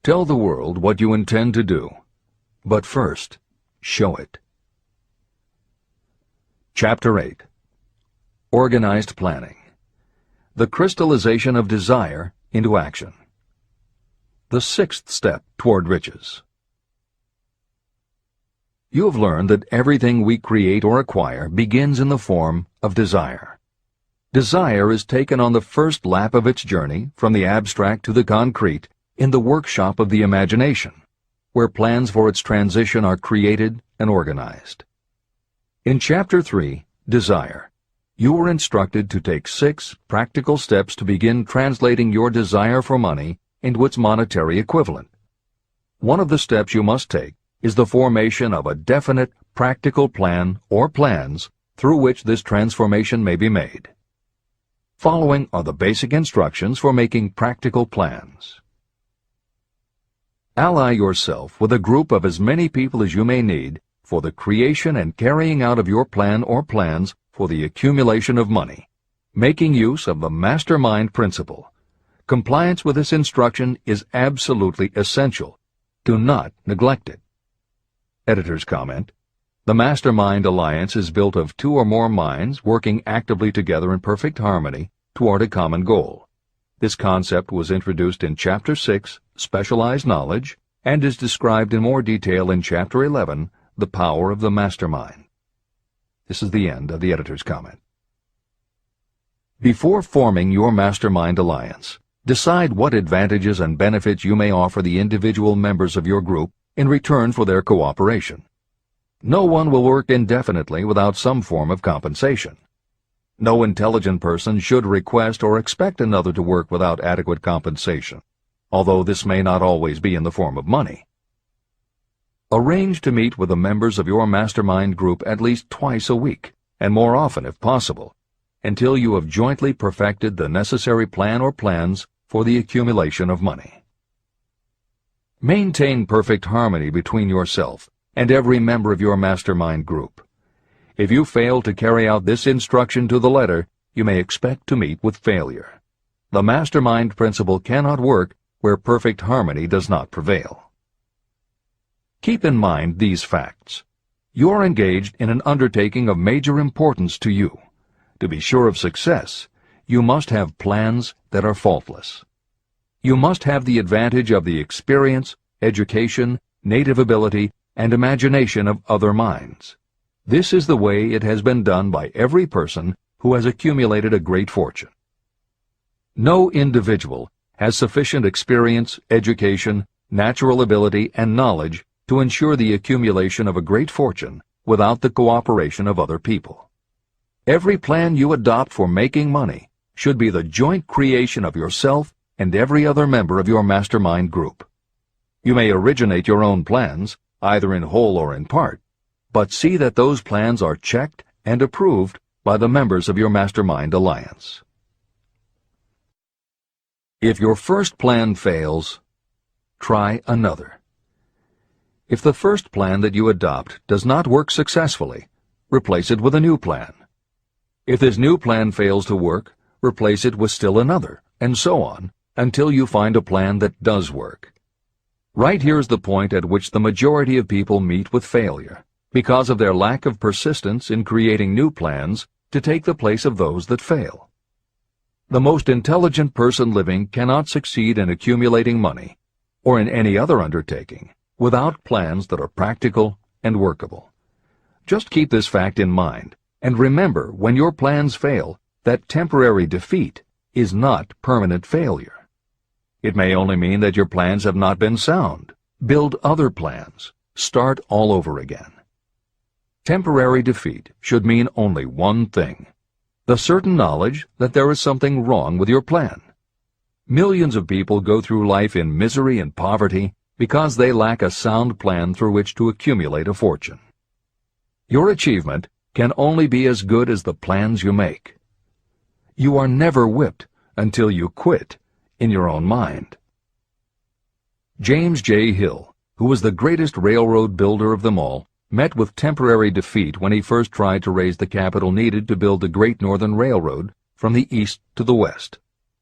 Tell the world what you intend to do, but first, show it. Chapter 8. Organized Planning. The crystallization of desire into action. The sixth step toward riches. You have learned that everything we create or acquire begins in the form of desire. Desire is taken on the first lap of its journey from the abstract to the concrete in the workshop of the imagination, where plans for its transition are created and organized. In Chapter 3, Desire, you were instructed to take 6 practical steps to begin translating your desire for money into its monetary equivalent. One of the steps you must take is the formation of a definite practical plan or plans through which this transformation may be made. Following are the basic instructions for making practical plans. Ally yourself with a group of as many people as you may need for the creation and carrying out of your plan or plans for the accumulation of money, making use of the mastermind principle. Compliance with this instruction is absolutely essential. Do not neglect it. Editor's comment: the Mastermind Alliance is built of 2 or more minds working actively together in perfect harmony toward a common goal. This concept was introduced in Chapter 6, Specialized Knowledge, and is described in more detail in Chapter 11, The Power of the Mastermind. This is the end of the editor's comment. Before forming your Mastermind Alliance, decide what advantages and benefits you may offer the individual members of your group in return for their cooperation. No one will work indefinitely without some form of compensation. No intelligent person should request or expect another to work without adequate compensation, although this may not always be in the form of money. Arrange to meet with the members of your mastermind group at least twice a week, and more often if possible, until you have jointly perfected the necessary plan or plans for the accumulation of money. Maintain perfect harmony between yourself and every member of your mastermind group. If you fail to carry out this instruction to the letter, you may expect to meet with failure. The mastermind principle cannot work where perfect harmony does not prevail. Keep in mind these facts. You are engaged in an undertaking of major importance to you. To be sure of success, you must have plans that are faultless. You must have the advantage of the experience, education, native ability, and imagination of other minds. This is the way it has been done by every person who has accumulated a great fortune. No individual has sufficient experience, education, natural ability, and knowledge to ensure the accumulation of a great fortune without the cooperation of other people. Every plan you adopt for making money should be the joint creation of yourself and every other member of your mastermind group. You may originate your own plans, either in whole or in part, but see that those plans are checked and approved by the members of your Mastermind Alliance. If your first plan fails, try another. If the first plan that you adopt does not work successfully, replace it with a new plan. If this new plan fails to work, replace it with still another, and so on, until you find a plan that does work. Right here is the point at which the majority of people meet with failure, because of their lack of persistence in creating new plans to take the place of those that fail. The most intelligent person living cannot succeed in accumulating money, or in any other undertaking, without plans that are practical and workable. Just keep this fact in mind, and remember when your plans fail that temporary defeat is not permanent failure. It may only mean that your plans have not been sound. Build other plans. Start all over again. Temporary defeat should mean only one thing: the certain knowledge that there is something wrong with your plan. Millions of people go through life in misery and poverty because they lack a sound plan through which to accumulate a fortune. Your achievement can only be as good as the plans you make. You are never whipped until you quit in your own mind. James J. Hill, who was the greatest railroad builder of them all, met with temporary defeat when he first tried to raise the capital needed to build the Great Northern Railroad from the east to the west.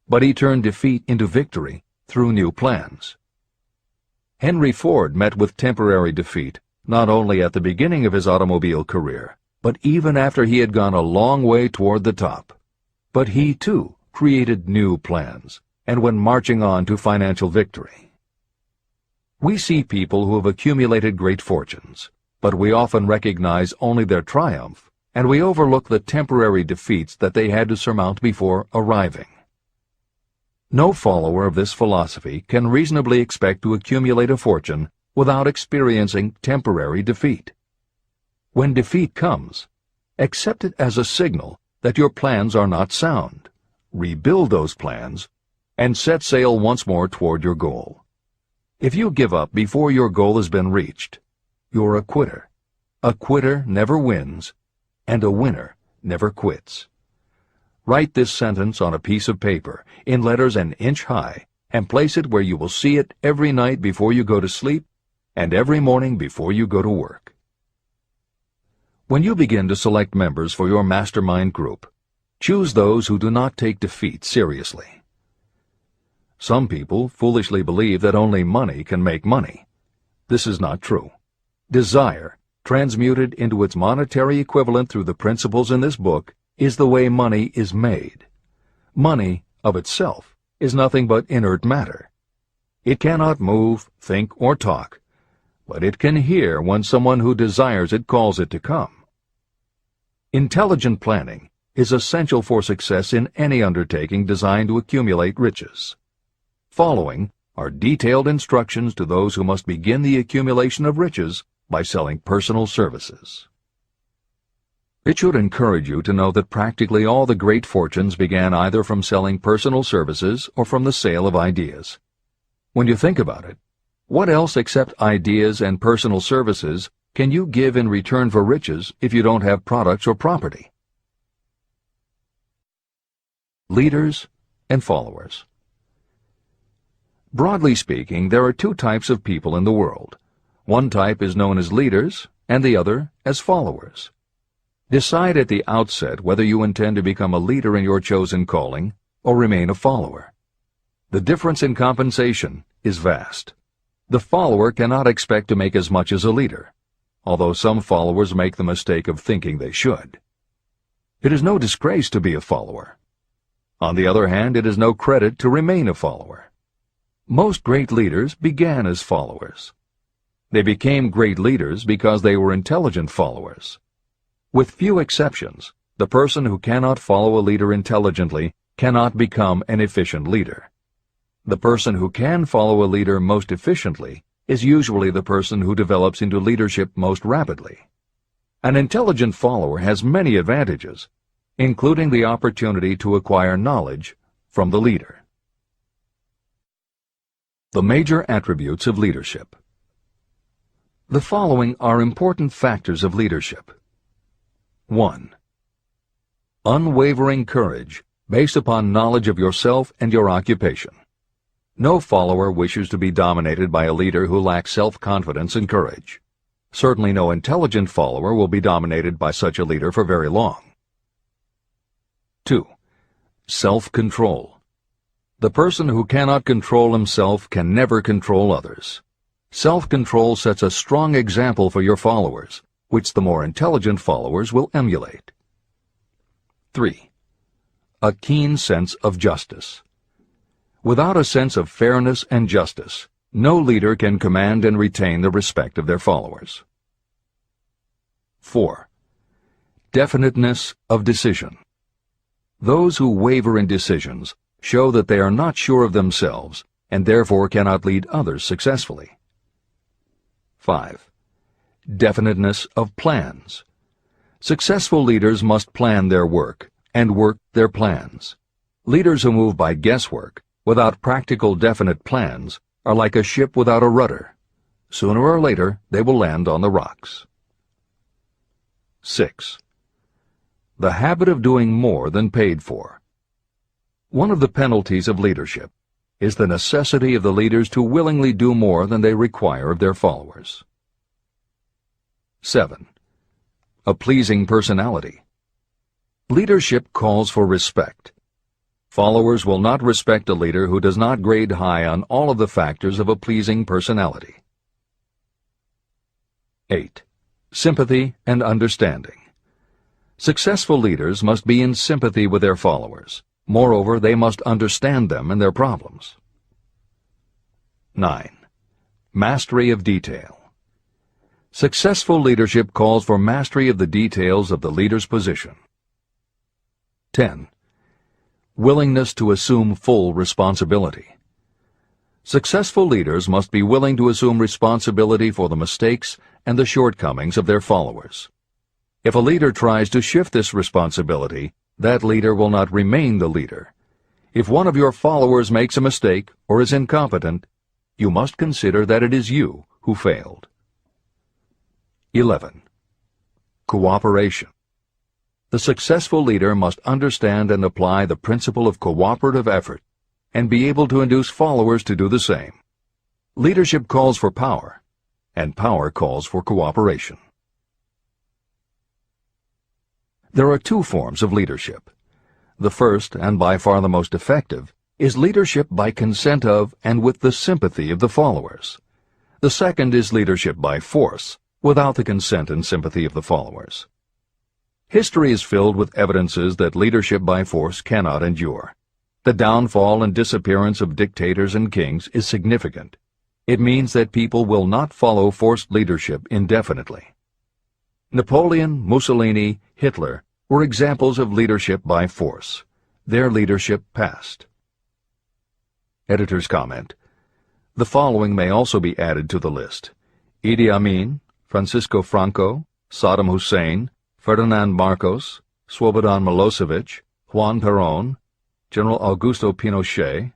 But he turned defeat into victory through new plans. Henry Ford met with temporary defeat not only at the beginning of his automobile career, but even after he had gone a long way toward the top. But he, too, created new plans, and went marching on to financial victory. We see people who have accumulated great fortunes, but we often recognize only their triumph, and we overlook the temporary defeats that they had to surmount before arriving. No follower of this philosophy can reasonably expect to accumulate a fortune without experiencing temporary defeat. When defeat comes, accept it as a signal that your plans are not sound. Rebuild those plans and set sail once more toward your goal. If you give up before your goal has been reached, you're a quitter. A quitter never wins, and a winner never quits. Write this sentence on a piece of paper in letters an inch high and place it where you will see it every night before you go to sleep and every morning before you go to work. When you begin to select members for your mastermind group, choose those who do not take defeat seriously. Some people foolishly believe that only money can make money. This is not true. Desire, transmuted into its monetary equivalent through the principles in this book, is the way money is made. Money, of itself, is nothing but inert matter. It cannot move, think, or talk, but it can hear when someone who desires it calls it to come. Intelligent planning is essential for success in any undertaking designed to accumulate riches. Following are detailed instructions to those who must begin the accumulation of riches by selling personal services. It should encourage you to know that practically all the great fortunes began either from selling personal services or from the sale of ideas. When you think about it, what else except ideas and personal services can you give in return for riches if you don't have products or property? Leaders and followers. Broadly speaking, there are two types of people in the world. One type is known as leaders, and the other as followers. Decide at the outset whether you intend to become a leader in your chosen calling or remain a follower. The difference in compensation is vast. The follower cannot expect to make as much as a leader, although some followers make the mistake of thinking they should. It is no disgrace to be a follower. On the other hand, it is no credit to remain a follower. Most great leaders began as followers. They became great leaders because they were intelligent followers. With few exceptions, the person who cannot follow a leader intelligently cannot become an efficient leader. The person who can follow a leader most efficiently is usually the person who develops into leadership most rapidly. An intelligent follower has many advantages, including the opportunity to acquire knowledge from the leader. The major attributes of leadership. The following are important factors of leadership. 1. Unwavering courage based upon knowledge of yourself and your occupation. No follower wishes to be dominated by a leader who lacks self-confidence and courage. Certainly no intelligent follower will be dominated by such a leader for very long. 2. Self-control. The person who cannot control himself can never control others. Self-control sets a strong example for your followers, which the more intelligent followers will emulate. 3. A keen sense of justice. Without a sense of fairness and justice, no leader can command and retain the respect of their followers. 4. Definiteness of decision. Those who waver in decisions show that they are not sure of themselves and therefore cannot lead others successfully. 5. Definiteness of plans. Successful leaders must plan their work and work their plans. Leaders who move by guesswork, without practical definite plans, are like a ship without a rudder. Sooner or later, they will land on the rocks. 6. The habit of doing more than paid for. One of the penalties of leadership is the necessity of the leaders to willingly do more than they require of their followers. 7. A pleasing personality. Leadership calls for respect. Followers will not respect a leader who does not grade high on all of the factors of a pleasing personality. 8. Sympathy and understanding. Successful leaders must be in sympathy with their followers. Moreover, they must understand them and their problems. 9. Mastery of detail. Successful leadership calls for mastery of the details of the leader's position. 10. Willingness to assume full responsibility. Successful leaders must be willing to assume responsibility for the mistakes and the shortcomings of their followers. If a leader tries to shift this responsibility, that leader will not remain the leader. If one of your followers makes a mistake or is incompetent, you must consider that it is you who failed. 11. Cooperation. The successful leader must understand and apply the principle of cooperative effort and be able to induce followers to do the same. Leadership calls for power, and power calls for cooperation. There are two forms of leadership. The first, and by far the most effective, is leadership by consent of and with the sympathy of the followers. The second is leadership by force, without the consent and sympathy of the followers. History is filled with evidences that leadership by force cannot endure. The downfall and disappearance of dictators and kings is significant. It means that people will not follow forced leadership indefinitely. Napoleon, Mussolini, Hitler were examples of leadership by force. Their leadership passed. Editor's comment. The following may also be added to the list: Idi Amin, Francisco Franco, Saddam Hussein, Ferdinand Marcos, Slobodan Milosevic, Juan Perón, General Augusto Pinochet,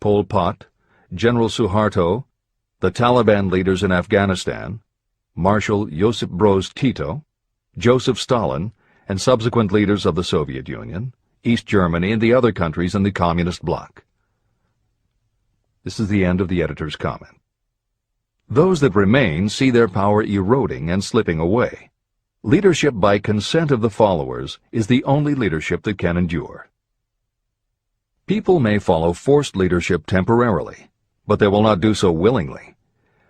Pol Pot, General Suharto, the Taliban leaders in Afghanistan, Marshal Josip Broz Tito, Joseph Stalin, and subsequent leaders of the Soviet Union, East Germany, and the other countries in the Communist bloc. This is the end of the editor's comment. Those that remain see their power eroding and slipping away. Leadership by consent of the followers is the only leadership that can endure. People may follow forced leadership temporarily, but they will not do so willingly.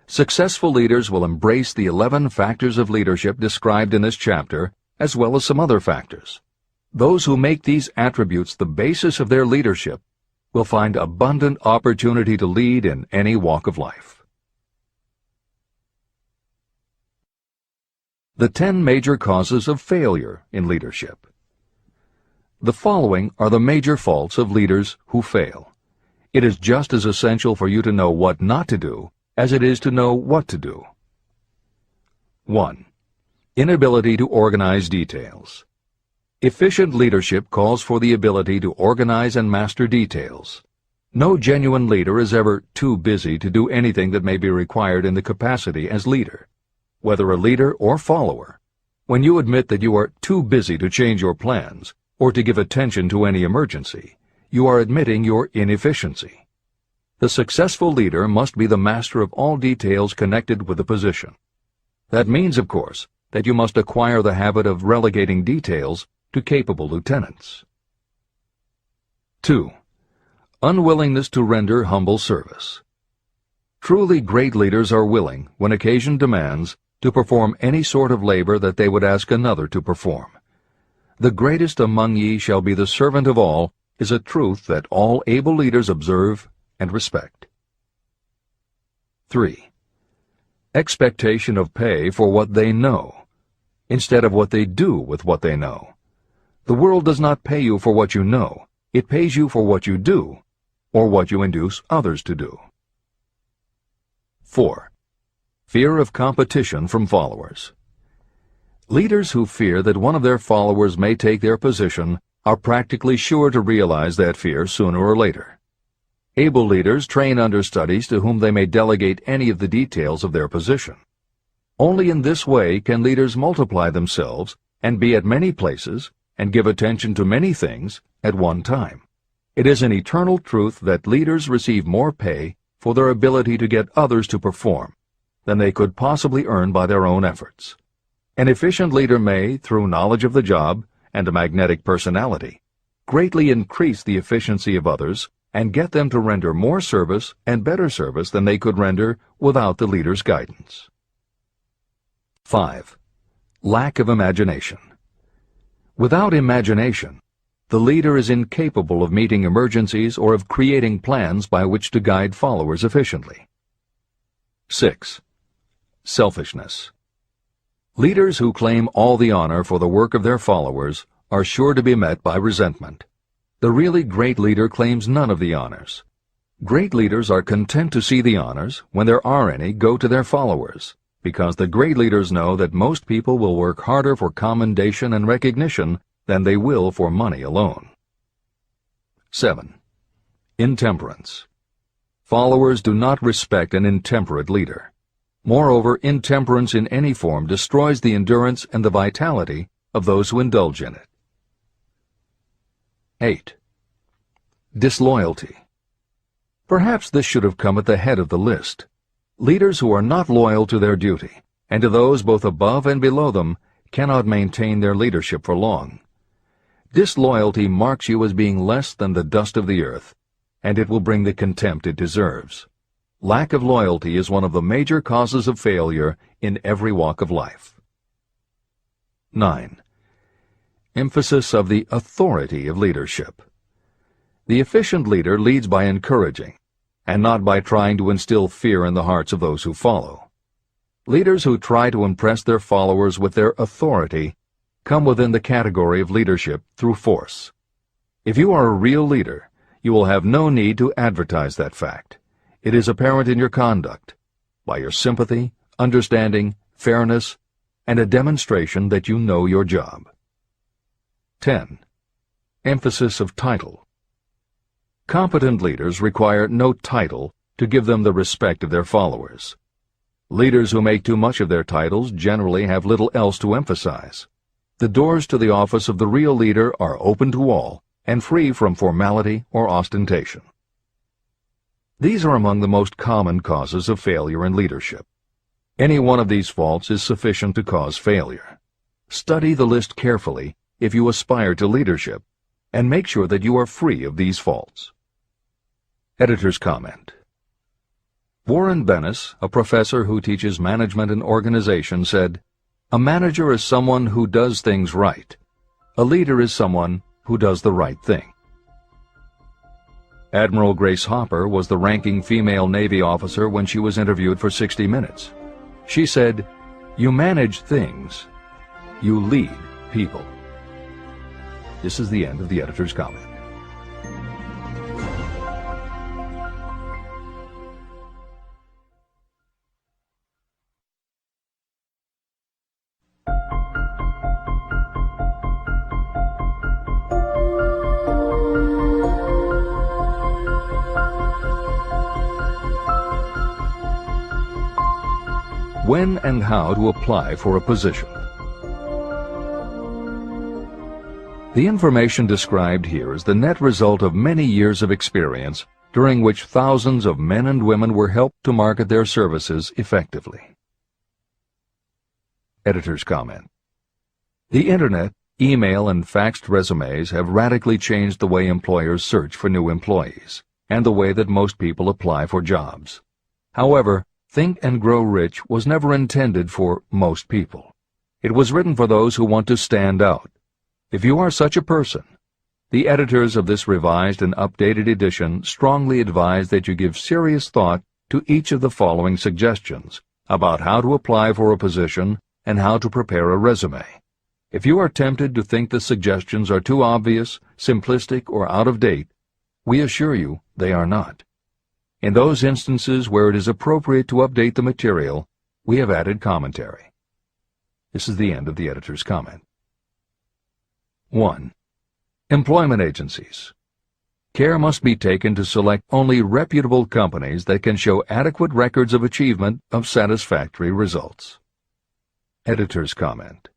Successful leaders will embrace the 11 factors of leadership described in this chapter, as well as some other factors. Those who make these attributes the basis of their leadership will find abundant opportunity to lead in any walk of life. The 10 major causes of failure in leadership. The following are the major faults of leaders who fail. It is just as essential for you to know what not to do as it is to know what to do. 1. Inability to organize details. Efficient leadership calls for the ability to organize and master details. No genuine leader is ever too busy to do anything that may be required in the capacity as leader. Whether a leader or follower, when you admit that you are too busy to change your plans or to give attention to any emergency, you are admitting your inefficiency. The successful leader must be the master of all details connected with the position. That means, of course, that you must acquire the habit of relegating details to capable lieutenants. 2. Unwillingness to render humble service. Truly great leaders are willing, when occasion demands, to perform any sort of labor that they would ask another to perform. The greatest among ye shall be the servant of all is a truth that all able leaders observe and respect. 3. Expectation of pay for what they know, instead of what they do with what they know. The world does not pay you for what you know. It pays you for what you do, or what you induce others to do. 4. Fear of competition from followers. Leaders who fear that one of their followers may take their position are practically sure to realize that fear sooner or later. Able leaders train understudies to whom they may delegate any of the details of their position. Only in this way can leaders multiply themselves and be at many places and give attention to many things at one time. It is an eternal truth that leaders receive more pay for their ability to get others to perform than they could possibly earn by their own efforts. An efficient leader may, through knowledge of the job and a magnetic personality, greatly increase the efficiency of others and get them to render more service and better service than they could render without the leader's guidance. 5. Lack of imagination. Without imagination, the leader is incapable of meeting emergencies or of creating plans by which to guide followers efficiently. 6. Selfishness. Leaders who claim all the honor for the work of their followers are sure to be met by resentment. The really great leader claims none of the honors. Great leaders are content to see the honors, when there are any, go to their followers, because the great leaders know that most people will work harder for commendation and recognition than they will for money alone. 7. Intemperance. Followers do not respect an intemperate leader. Moreover, intemperance in any form destroys the endurance and the vitality of those who indulge in it. 8. Disloyalty. Perhaps this should have come at the head of the list. Leaders who are not loyal to their duty, and to those both above and below them, cannot maintain their leadership for long. Disloyalty marks you as being less than the dust of the earth, and it will bring the contempt it deserves. Lack of loyalty is one of the major causes of failure in every walk of life. 9. Emphasis of the authority of leadership. The efficient leader leads by encouraging, and not by trying to instill fear in the hearts of those who follow. Leaders who try to impress their followers with their authority come within the category of leadership through force. If you are a real leader, you will have no need to advertise that fact. It is apparent in your conduct, by your sympathy, understanding, fairness, and a demonstration that you know your job. 10. Emphasis of title. Competent leaders require no title to give them the respect of their followers. Leaders who make too much of their titles generally have little else to emphasize. The doors to the office of the real leader are open to all and free from formality or ostentation. These are among the most common causes of failure in leadership. Any one of these faults is sufficient to cause failure. Study the list carefully if you aspire to leadership, and make sure that you are free of these faults. Editor's comment. Warren Bennis, a professor who teaches management and organization, said, "A manager is someone who does things right. A leader is someone who does the right thing." Admiral Grace Hopper was the ranking female Navy officer when she was interviewed for 60 Minutes. She said, "You manage things. You lead people." This is the end of the editor's comment. When and how to apply for a position. The information described here is the net result of many years of experience, during which thousands of men and women were helped to market their services effectively. Editor's comment. The Internet, email, and faxed resumes have radically changed the way employers search for new employees, and the way that most people apply for jobs. However, Think and Grow Rich was never intended for most people. It was written for those who want to stand out. If you are such a person, the editors of this revised and updated edition strongly advise that you give serious thought to each of the following suggestions about how to apply for a position and how to prepare a resume. If you are tempted to think the suggestions are too obvious, simplistic, or out of date, we assure you they are not. In those instances where it is appropriate to update the material, we have added commentary. This is the end of the editor's comment. 1. Employment agencies. Care must be taken to select only reputable companies that can show adequate records of achievement of satisfactory results. Editor's comment.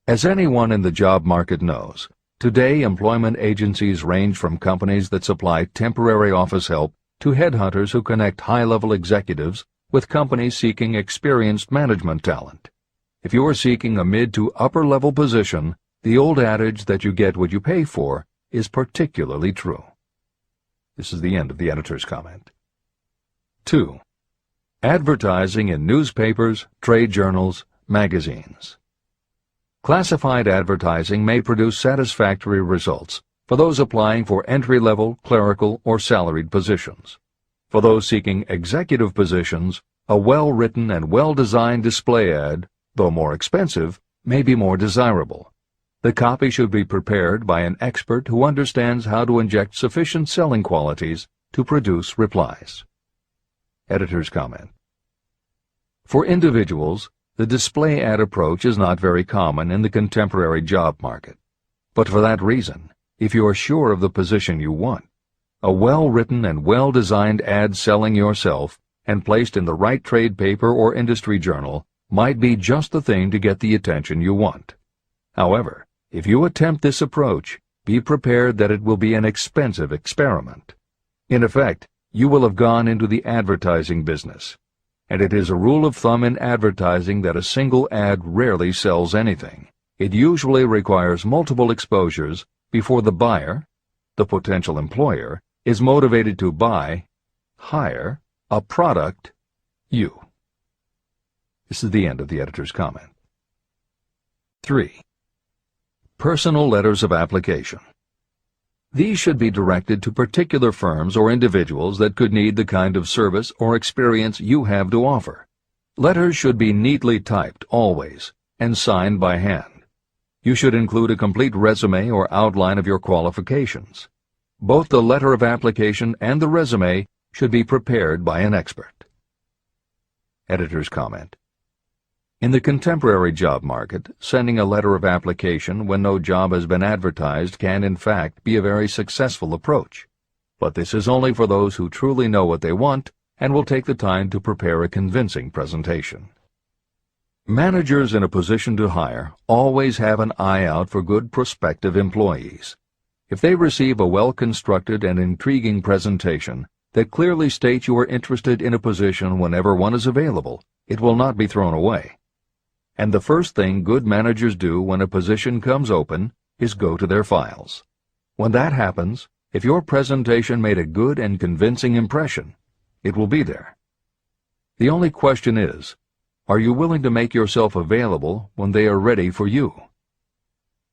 As anyone in the job market knows, today employment agencies range from companies that supply temporary office help to headhunters who connect high-level executives with companies seeking experienced management talent. If you are seeking a mid to upper-level position, the old adage that you get what you pay for is particularly true. This is the end of the editor's comment. 2. Advertising in newspapers, trade journals, magazines. Classified advertising may produce satisfactory results for those applying for entry-level, clerical, or salaried positions. For those seeking executive positions, a well-written and well-designed display ad, though more expensive, may be more desirable. The copy should be prepared by an expert who understands how to inject sufficient selling qualities to produce replies. Editor's comment. For individuals, the display ad approach is not very common in the contemporary job market. But for that reason, if you are sure of the position you want, a well-written and well-designed ad selling yourself and placed in the right trade paper or industry journal might be just the thing to get the attention you want. However, if you attempt this approach, be prepared that it will be an expensive experiment. In effect, you will have gone into the advertising business, and it is a rule of thumb in advertising that a single ad rarely sells anything. It usually requires multiple exposures before the buyer, the potential employer, is motivated to buy, hire, a product, you. This is the end of the editor's comment. 3. Personal letters of application. These should be directed to particular firms or individuals that could need the kind of service or experience you have to offer. Letters should be neatly typed always and signed by hand. You should include a complete resume or outline of your qualifications. Both the letter of application and the resume should be prepared by an expert. Editor's comment. In the contemporary job market, sending a letter of application when no job has been advertised can in fact be a very successful approach. But this is only for those who truly know what they want and will take the time to prepare a convincing presentation. Managers in a position to hire always have an eye out for good prospective employees. If they receive a well-constructed and intriguing presentation that clearly states you are interested in a position whenever one is available, it will not be thrown away. And the first thing good managers do when a position comes open is go to their files. When that happens, if your presentation made a good and convincing impression, it will be there. The only question is, are you willing to make yourself available when they are ready for you?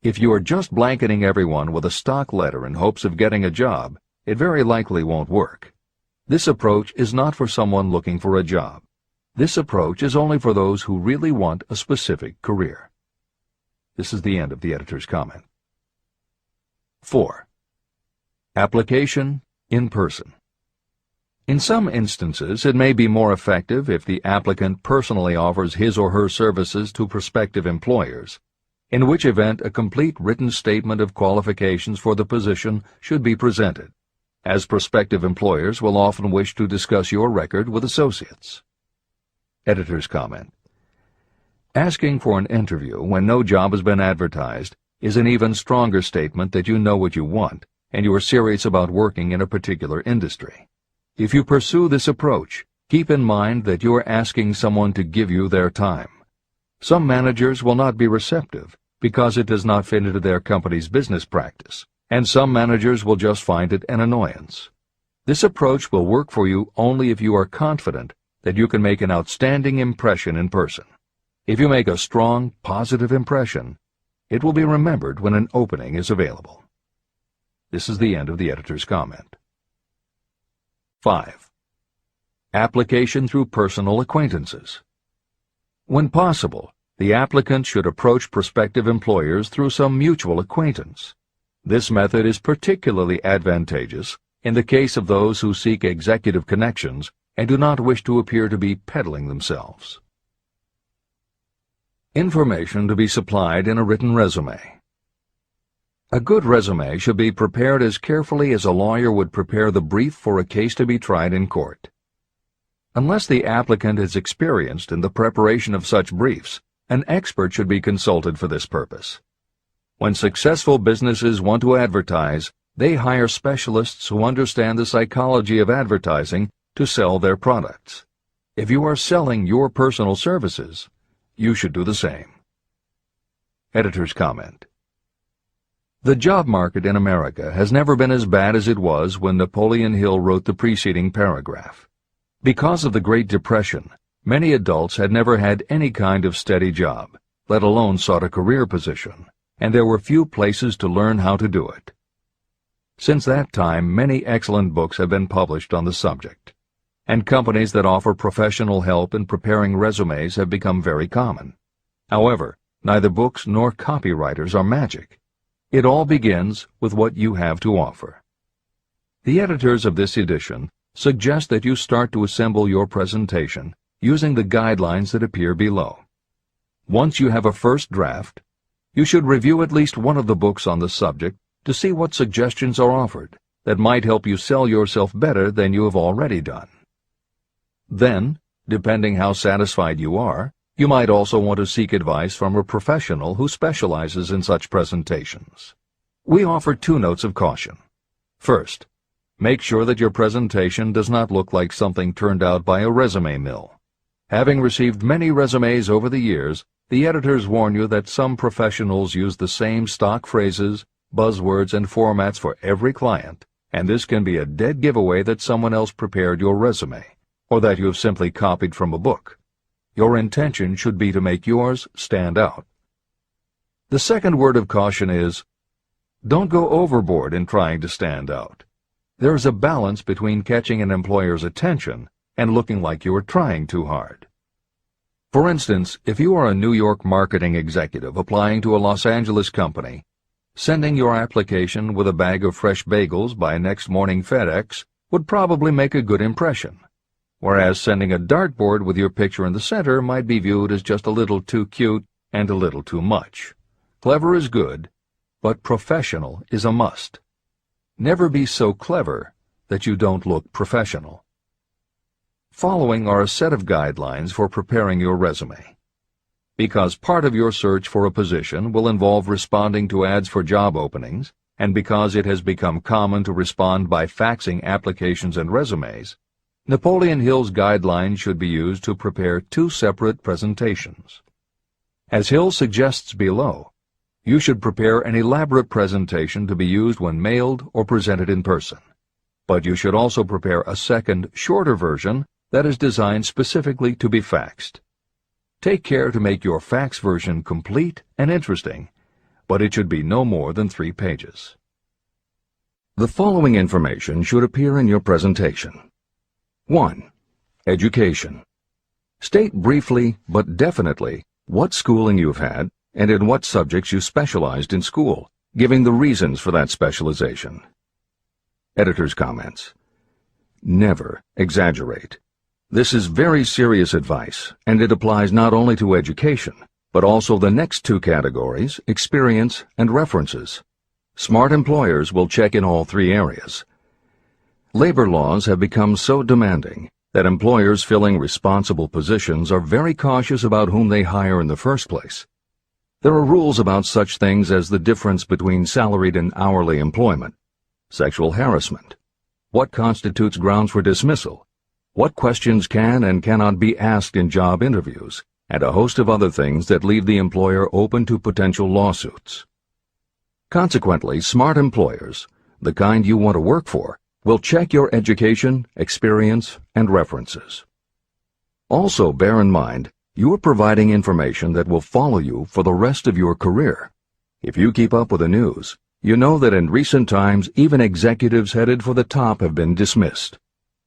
If you are just blanketing everyone with a stock letter in hopes of getting a job, it very likely won't work. This approach is not for someone looking for a job. This approach is only for those who really want a specific career. This is the end of the editor's comment. 4. Application in person. In some instances, it may be more effective if the applicant personally offers his or her services to prospective employers, in which event a complete written statement of qualifications for the position should be presented, as prospective employers will often wish to discuss your record with associates. Editor's comment. Asking for an interview when no job has been advertised is an even stronger statement that you know what you want and you are serious about working in a particular industry. If you pursue this approach, keep in mind that you are asking someone to give you their time. Some managers will not be receptive because it does not fit into their company's business practice, and some managers will just find it an annoyance. This approach will work for you only if you are confident that you can make an outstanding impression in person. If you make a strong, positive impression, it will be remembered when an opening is available. This is the end of the editor's comment. 5. Application through personal acquaintances. When possible, the applicant should approach prospective employers through some mutual acquaintance. This method is particularly advantageous in the case of those who seek executive connections and do not wish to appear to be peddling themselves. Information to be supplied in a written resume. A good resume should be prepared as carefully as a lawyer would prepare the brief for a case to be tried in court. Unless the applicant is experienced in the preparation of such briefs, an expert should be consulted for this purpose. When successful businesses want to advertise, they hire specialists who understand the psychology of advertising to sell their products. If you are selling your personal services, you should do the same. Editor's comment. The job market in America has never been as bad as it was when Napoleon Hill wrote the preceding paragraph. Because of the Great Depression, many adults had never had any kind of steady job, let alone sought a career position, and there were few places to learn how to do it. Since that time, many excellent books have been published on the subject, and companies that offer professional help in preparing resumes have become very common. However, neither books nor copywriters are magic. It all begins with what you have to offer. The editors of this edition suggest that you start to assemble your presentation using the guidelines that appear below. Once you have a first draft, you should review at least one of the books on the subject to see what suggestions are offered that might help you sell yourself better than you have already done. Then, depending how satisfied you are, you might also want to seek advice from a professional who specializes in such presentations. We offer 2 notes of caution. First, make sure that your presentation does not look like something turned out by a resume mill. Having received many resumes over the years, the editors warn you that some professionals use the same stock phrases, buzzwords, and formats for every client, and this can be a dead giveaway that someone else prepared your resume, or that you have simply copied from a book. Your intention should be to make yours stand out. The second word of caution is, don't go overboard in trying to stand out. There is a balance between catching an employer's attention and looking like you are trying too hard. For instance, if you are a New York marketing executive applying to a Los Angeles company, sending your application with a bag of fresh bagels by next morning FedEx would probably make a good impression, whereas sending a dartboard with your picture in the center might be viewed as just a little too cute and a little too much. Clever is good, but professional is a must. Never be so clever that you don't look professional. Following are a set of guidelines for preparing your resume. Because part of your search for a position will involve responding to ads for job openings, and because it has become common to respond by faxing applications and resumes, Napoleon Hill's guidelines should be used to prepare 2 separate presentations. As Hill suggests below, you should prepare an elaborate presentation to be used when mailed or presented in person. But you should also prepare a second, shorter version that is designed specifically to be faxed. Take care to make your fax version complete and interesting, but it should be no more than 3 pages. The following information should appear in your presentation. 1. Education. State briefly but definitely what schooling you've had and in what subjects you specialized in school, giving the reasons for that specialization. Editor's comments. Never exaggerate. This is very serious advice, and it applies not only to education, but also the next 2 categories, experience and references. Smart employers will check in all 3 areas. Labor laws have become so demanding that employers filling responsible positions are very cautious about whom they hire in the first place. There are rules about such things as the difference between salaried and hourly employment, sexual harassment, what constitutes grounds for dismissal, what questions can and cannot be asked in job interviews, and a host of other things that leave the employer open to potential lawsuits. Consequently, smart employers, the kind you want to work for, will check your education, experience, and references. Also, bear in mind, you are providing information that will follow you for the rest of your career. If you keep up with the news, you know that in recent times even executives headed for the top have been dismissed.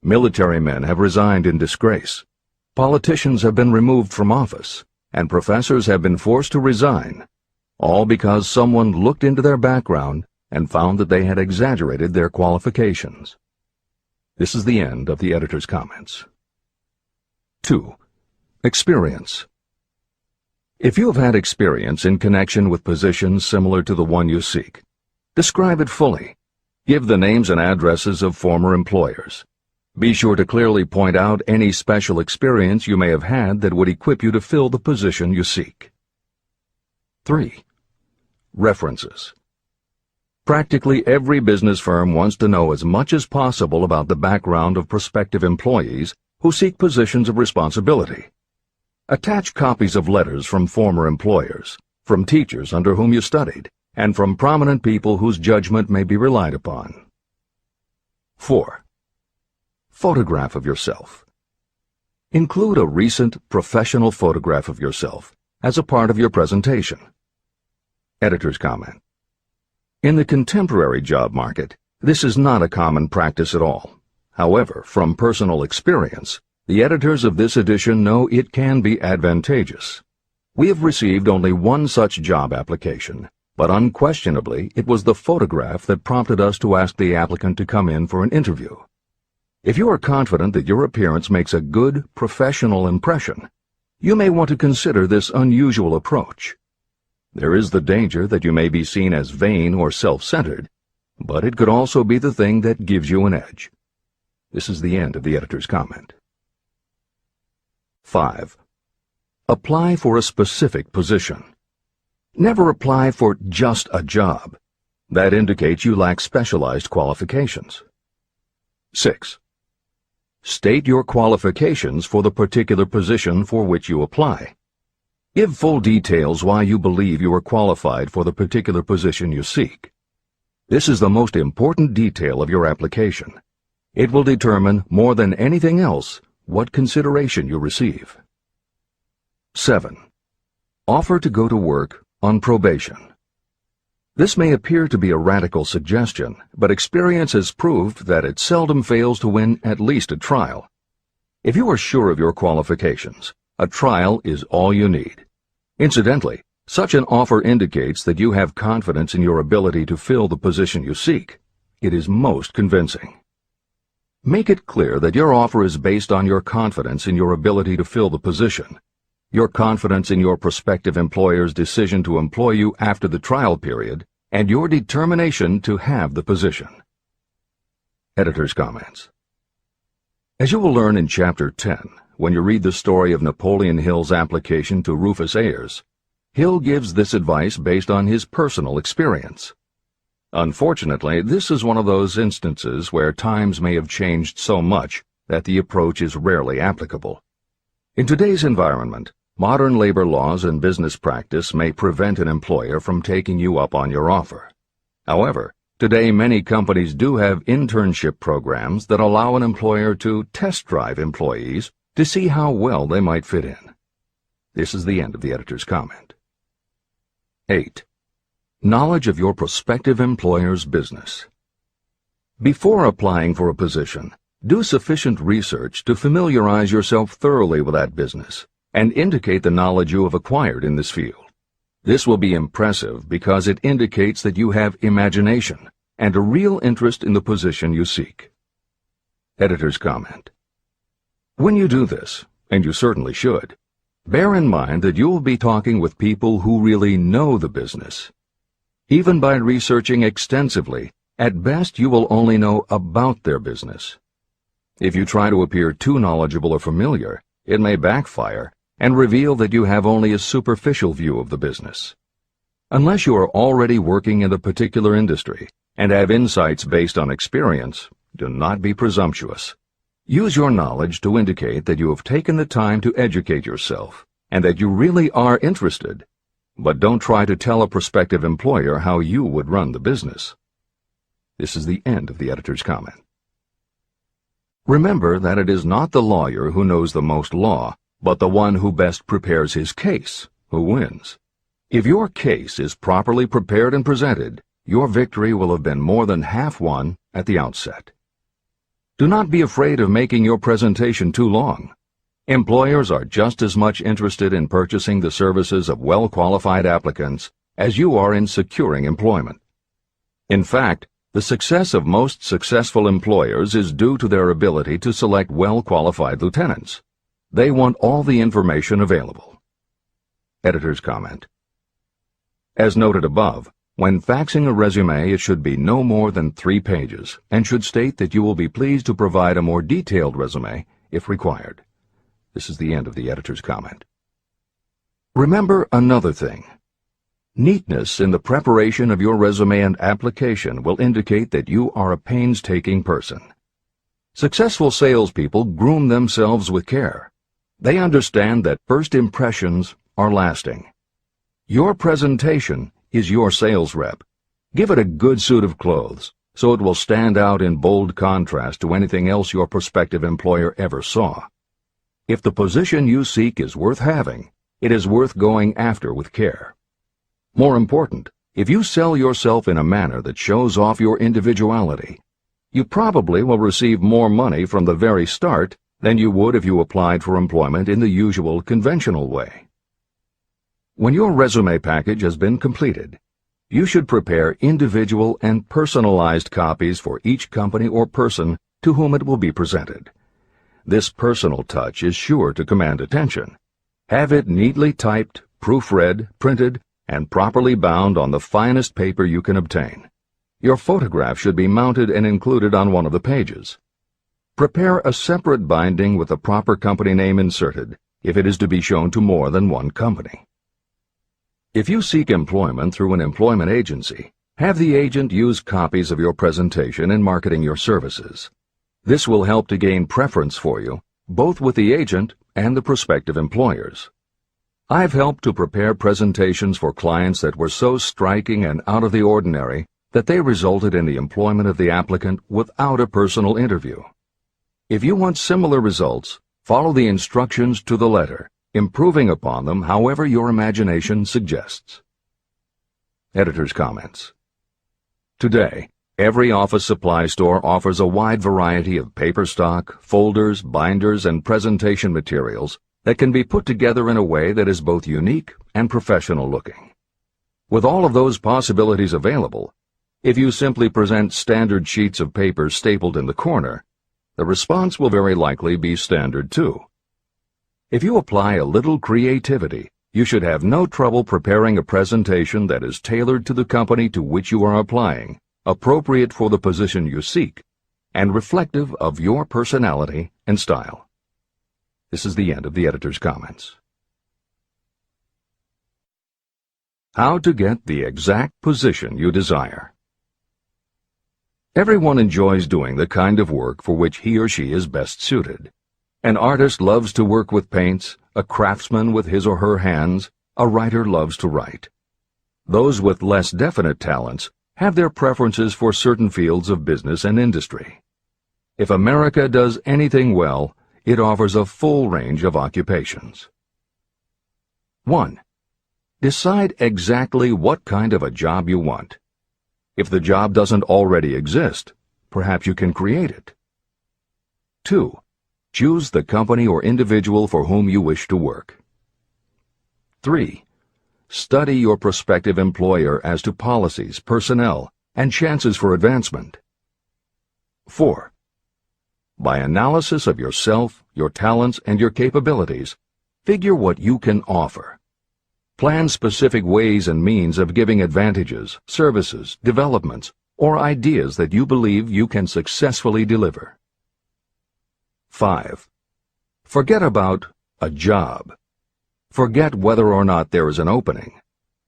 Military men have resigned in disgrace. Politicians have been removed from office, and professors have been forced to resign, all because someone looked into their background and found that they had exaggerated their qualifications. This is the end of the editor's comments. 2. Experience. If you have had experience in connection with positions similar to the one you seek, describe it fully. Give the names and addresses of former employers. Be sure to clearly point out any special experience you may have had that would equip you to fill the position you seek. 3. References. Practically every business firm wants to know as much as possible about the background of prospective employees who seek positions of responsibility. Attach copies of letters from former employers, from teachers under whom you studied, and from prominent people whose judgment may be relied upon. 4. Photograph of yourself. Include a recent professional photograph of yourself as a part of your presentation. Editor's comment. In the contemporary job market, this is not a common practice at all. However, from personal experience, the editors of this edition know it can be advantageous. We have received only one such job application, but unquestionably it was the photograph that prompted us to ask the applicant to come in for an interview. If you are confident that your appearance makes a good, professional impression, you may want to consider this unusual approach. There is the danger that you may be seen as vain or self-centered, but it could also be the thing that gives you an edge. This is the end of the editor's comment. 5. Apply for a specific position. Never apply for just a job. That indicates you lack specialized qualifications. 6. State your qualifications for the particular position for which you apply. Give full details why you believe you are qualified for the particular position you seek. This is the most important detail of your application. It will determine, more than anything else, what consideration you receive. 7. Offer to go to work on probation. This may appear to be a radical suggestion, but experience has proved that it seldom fails to win at least a trial. If you are sure of your qualifications, a trial is all you need. Incidentally, such an offer indicates that you have confidence in your ability to fill the position you seek. It is most convincing. Make it clear that your offer is based on your confidence in your ability to fill the position, your confidence in your prospective employer's decision to employ you after the trial period, and your determination to have the position. Editor's comments. As you will learn in Chapter 10, when you read the story of Napoleon Hill's application to Rufus Ayers, Hill gives this advice based on his personal experience. Unfortunately, this is one of those instances where times may have changed so much that the approach is rarely applicable. In today's environment, modern labor laws and business practice may prevent an employer from taking you up on your offer. However, today many companies do have internship programs that allow an employer to test drive employees to see how well they might fit in. This is the end of the editor's comment. 8. Knowledge of your prospective employer's business. Before applying for a position, do sufficient research to familiarize yourself thoroughly with that business and indicate the knowledge you have acquired in this field. This will be impressive because it indicates that you have imagination and a real interest in the position you seek. Editor's comment. When you do this, and you certainly should, bear in mind that you will be talking with people who really know the business. Even by researching extensively, at best you will only know about their business. If you try to appear too knowledgeable or familiar, it may backfire and reveal that you have only a superficial view of the business. Unless you are already working in the particular industry and have insights based on experience, do not be presumptuous. Use your knowledge to indicate that you have taken the time to educate yourself and that you really are interested, but don't try to tell a prospective employer how you would run the business. This is the end of the editor's comment. Remember that it is not the lawyer who knows the most law, but the one who best prepares his case who wins. If your case is properly prepared and presented, your victory will have been more than half won at the outset. Do not be afraid of making your presentation too long. Employers are just as much interested in purchasing the services of well-qualified applicants as you are in securing employment. In fact, the success of most successful employers is due to their ability to select well-qualified lieutenants. They want all the information available. Editor's comment. As noted above, when faxing a resume, it should be no more than 3 pages and should state that you will be pleased to provide a more detailed resume if required. This is the end of the editor's comment. Remember another thing. Neatness in the preparation of your resume and application will indicate that you are a painstaking person. Successful salespeople groom themselves with care. They understand that first impressions are lasting. Your presentation is your sales rep. Give it a good suit of clothes, so it will stand out in bold contrast to anything else your prospective employer ever saw. If the position you seek is worth having, it is worth going after with care. More important, if you sell yourself in a manner that shows off your individuality, you probably will receive more money from the very start than you would if you applied for employment in the usual conventional way. When your resume package has been completed, you should prepare individual and personalized copies for each company or person to whom it will be presented. This personal touch is sure to command attention. Have it neatly typed, proofread, printed, and properly bound on the finest paper you can obtain. Your photograph should be mounted and included on one of the pages. Prepare a separate binding with the proper company name inserted if it is to be shown to more than one company. If you seek employment through an employment agency, have the agent use copies of your presentation in marketing your services. This will help to gain preference for you, both with the agent and the prospective employers. I've helped to prepare presentations for clients that were so striking and out of the ordinary that they resulted in the employment of the applicant without a personal interview. If you want similar results, follow the instructions to the letter, improving upon them however your imagination suggests. Editor's comments. Today, every office supply store offers a wide variety of paper stock, folders, binders, and presentation materials that can be put together in a way that is both unique and professional looking. With all of those possibilities available, if you simply present standard sheets of paper stapled in the corner, the response will very likely be standard too. If you apply a little creativity, you should have no trouble preparing a presentation that is tailored to the company to which you are applying, appropriate for the position you seek, and reflective of your personality and style. This is the end of the editor's comments. How to get the exact position you desire. Everyone enjoys doing the kind of work for which he or she is best suited. An artist loves to work with paints, a craftsman with his or her hands, a writer loves to write. Those with less definite talents have their preferences for certain fields of business and industry. If America does anything well, it offers a full range of occupations. 1. Decide exactly what kind of a job you want. If the job doesn't already exist, perhaps you can create it. 2. Choose the company or individual for whom you wish to work. 3. Study your prospective employer as to policies, personnel, and chances for advancement. 4. By analysis of yourself, your talents, and your capabilities, figure what you can offer. Plan specific ways and means of giving advantages, services, developments, or ideas that you believe you can successfully deliver. 5. Forget about a job. Forget whether or not there is an opening.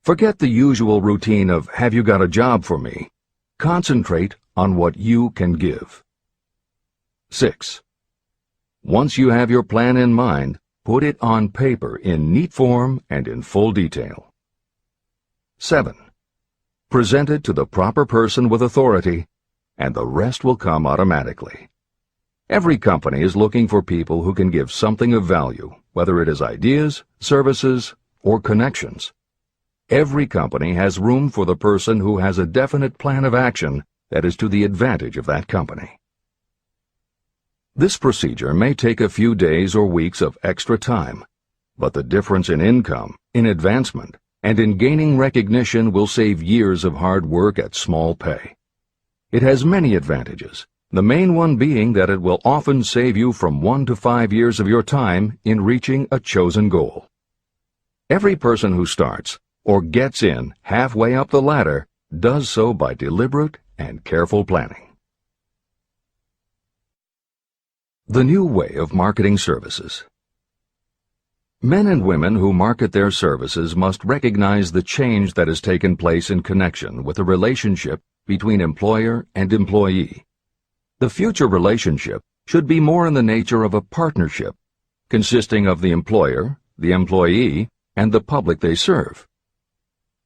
Forget the usual routine of, have you got a job for me? Concentrate on what you can give. 6. Once you have your plan in mind, put it on paper in neat form and in full detail. 7. Present it to the proper person with authority, and the rest will come automatically. Every company is looking for people who can give something of value, whether it is ideas, services, or connections. Every company has room for the person who has a definite plan of action that is to the advantage of that company. This procedure may take a few days or weeks of extra time, but the difference in income, in advancement, and in gaining recognition will save years of hard work at small pay. It has many advantages, the main one being that it will often save you from 1 to 5 years of your time in reaching a chosen goal. Every person who starts, or gets in halfway up the ladder, does so by deliberate and careful planning. The new way of marketing services. Men and women who market their services must recognize the change that has taken place in connection with the relationship between employer and employee. The future relationship should be more in the nature of a partnership, consisting of the employer, the employee, and the public they serve.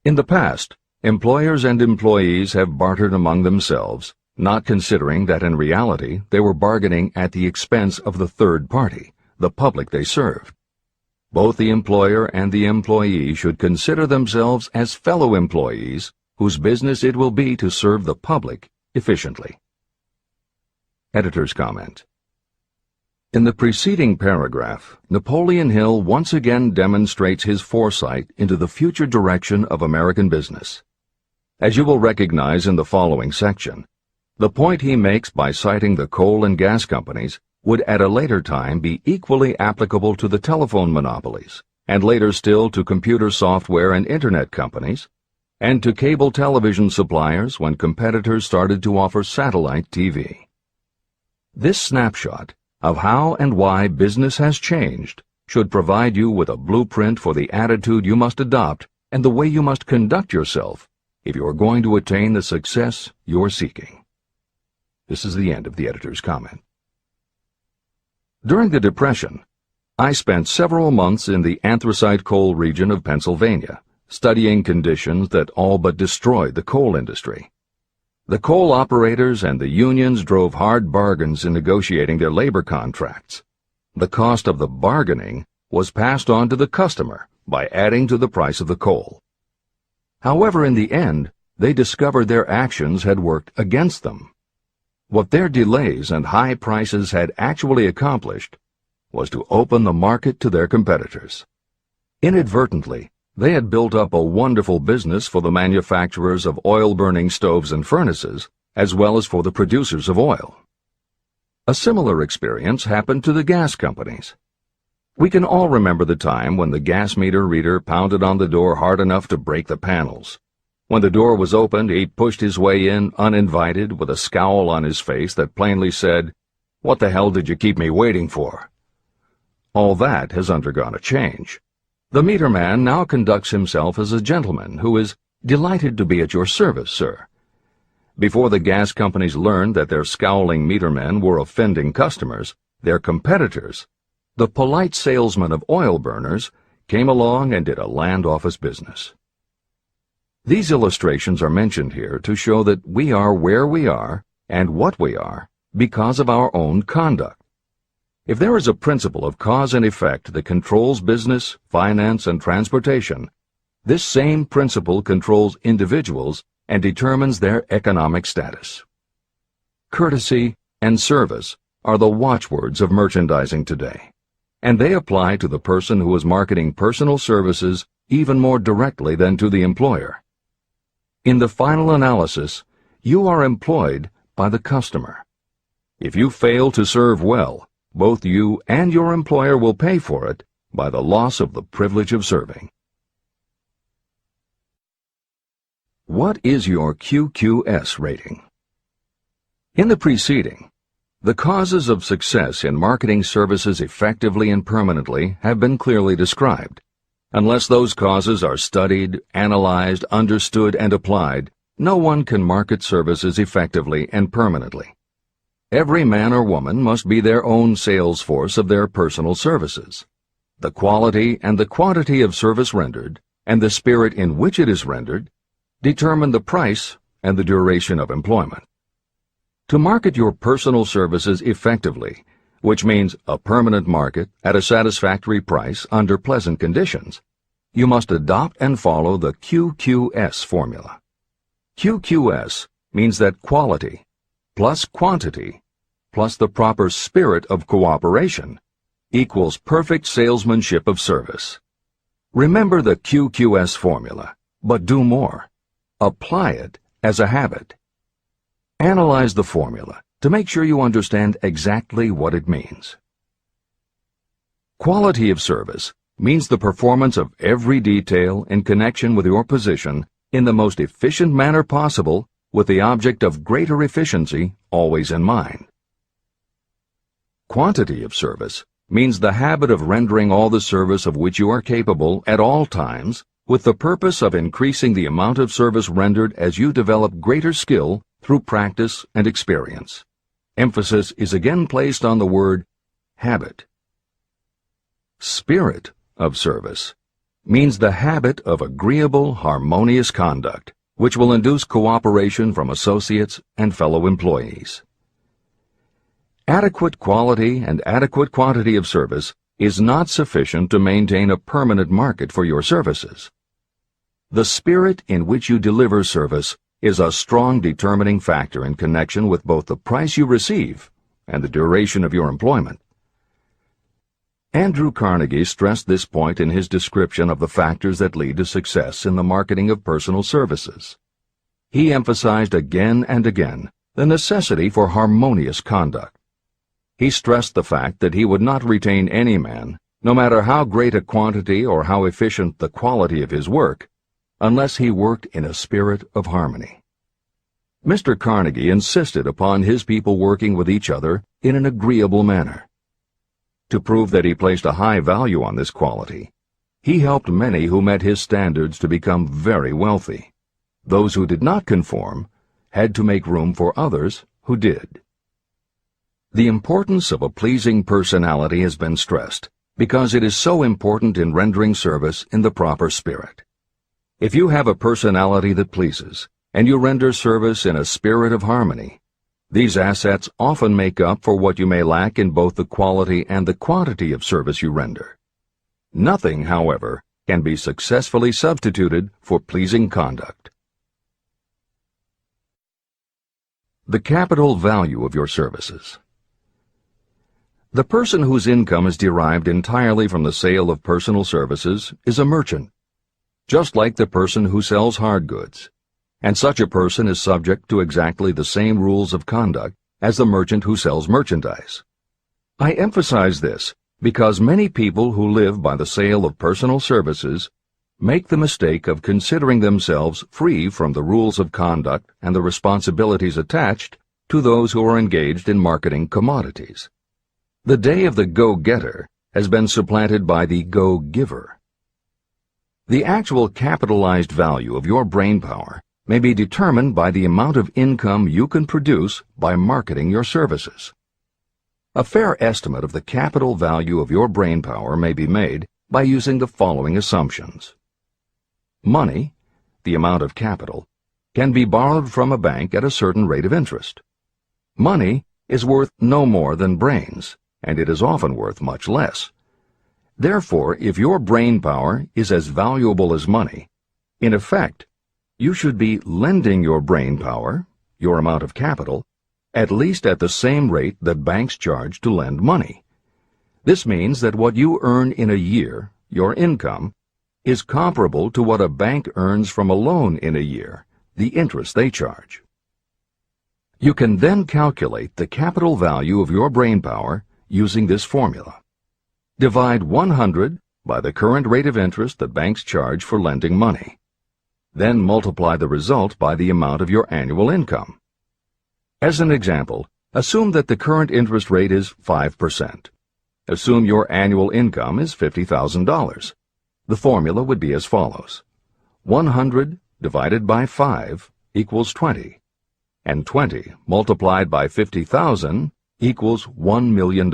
In the past, Employers and employees have bartered among themselves, not considering that in reality they were bargaining at the expense of the third party, the public they served. Both the employer and the employee should consider themselves as fellow employees whose business it will be to serve the public efficiently. Editor's comment. In the preceding paragraph, Napoleon Hill once again demonstrates his foresight into the future direction of American business. As you will recognize in the following section, the point he makes by citing the coal and gas companies would at a later time be equally applicable to the telephone monopolies, and later still to computer software and internet companies, and to cable television suppliers when competitors started to offer satellite TV. This snapshot of how and why business has changed should provide you with a blueprint for the attitude you must adopt and the way you must conduct yourself if you are going to attain the success you're seeking. This is the end of the editor's comment. During the Depression, I spent several months in the anthracite coal region of Pennsylvania, studying conditions that all but destroyed the coal industry. The coal operators and the unions drove hard bargains in negotiating their labor contracts. The cost of the bargaining was passed on to the customer by adding to the price of the coal. However, in the end, they discovered their actions had worked against them. What their delays and high prices had actually accomplished was to open the market to their competitors. Inadvertently, they had built up a wonderful business for the manufacturers of oil-burning stoves and furnaces, as well as for the producers of oil. A similar experience happened to the gas companies. We can all remember the time when the gas meter reader pounded on the door hard enough to break the panels. When the door was opened, he pushed his way in uninvited with a scowl on his face that plainly said, "What the hell did you keep me waiting for?" All that has undergone a change. The meter man now conducts himself as a gentleman who is delighted to be at your service, sir. Before the gas companies learned that their scowling meter men were offending customers, their competitors, the polite salesmen of oil burners, came along and did a land office business. These illustrations are mentioned here to show that we are where we are and what we are because of our own conduct. If there is a principle of cause and effect that controls business, finance, and transportation, this same principle controls individuals and determines their economic status. Courtesy and service are the watchwords of merchandising today, and they apply to the person who is marketing personal services even more directly than to the employer. In the final analysis, you are employed by the customer. If you fail to serve well, both you and your employer will pay for it by the loss of the privilege of serving. What is your QQS rating? In the preceding, the causes of success in marketing services effectively and permanently have been clearly described. Unless those causes are studied, analyzed, understood, and applied, no one can market services effectively and permanently. Every man or woman must be their own sales force of their personal services. The quality and the quantity of service rendered, and the spirit in which it is rendered, determine the price and the duration of employment. To market your personal services effectively, which means a permanent market at a satisfactory price under pleasant conditions, you must adopt and follow the QQS formula. QQS means that quality plus quantity plus the proper spirit of cooperation equals perfect salesmanship of service. Remember the QQS formula, but do more. Apply it as a habit. Analyze the formula to make sure you understand exactly what it means. Quality of service means the performance of every detail in connection with your position in the most efficient manner possible, with the object of greater efficiency always in mind. Quantity of service means the habit of rendering all the service of which you are capable at all times, with the purpose of increasing the amount of service rendered as you develop greater skill through practice and experience. Emphasis is again placed on the word habit. Spirit of service means the habit of agreeable, harmonious conduct, which will induce cooperation from associates and fellow employees. Adequate quality and adequate quantity of service is not sufficient to maintain a permanent market for your services. The spirit in which you deliver service is a strong determining factor in connection with both the price you receive and the duration of your employment. Andrew Carnegie stressed this point in his description of the factors that lead to success in the marketing of personal services. He emphasized again and again the necessity for harmonious conduct. He stressed the fact that he would not retain any man, no matter how great a quantity or how efficient the quality of his work, unless he worked in a spirit of harmony. Mr. Carnegie insisted upon his people working with each other in an agreeable manner. To prove that he placed a high value on this quality, he helped many who met his standards to become very wealthy. Those who did not conform had to make room for others who did. The importance of a pleasing personality has been stressed because it is so important in rendering service in the proper spirit. If you have a personality that pleases, and you render service in a spirit of harmony, these assets often make up for what you may lack in both the quality and the quantity of service you render. Nothing, however, can be successfully substituted for pleasing conduct. The capital value of your services. The person whose income is derived entirely from the sale of personal services is a merchant, just like the person who sells hard goods, and such a person is subject to exactly the same rules of conduct as the merchant who sells merchandise. I emphasize this because many people who live by the sale of personal services make the mistake of considering themselves free from the rules of conduct and the responsibilities attached to those who are engaged in marketing commodities. The day of the go-getter has been supplanted by the go-giver. The actual capitalized value of your brain power may be determined by the amount of income you can produce by marketing your services. A fair estimate of the capital value of your brain power may be made by using the following assumptions. Money, the amount of capital, can be borrowed from a bank at a certain rate of interest. Money is worth no more than brains, and it is often worth much less. Therefore, if your brain power is as valuable as money, in effect, you should be lending your brain power, your amount of capital, at least at the same rate that banks charge to lend money. This means that what you earn in a year, your income, is comparable to what a bank earns from a loan in a year, the interest they charge. You can then calculate the capital value of your brain power using this formula. Divide 100 by the current rate of interest that banks charge for lending money. Then multiply the result by the amount of your annual income. As an example, assume that the current interest rate is 5%. Assume your annual income is $50,000. The formula would be as follows. 100 divided by 5 equals 20, and 20 multiplied by 50,000 equals $1 million.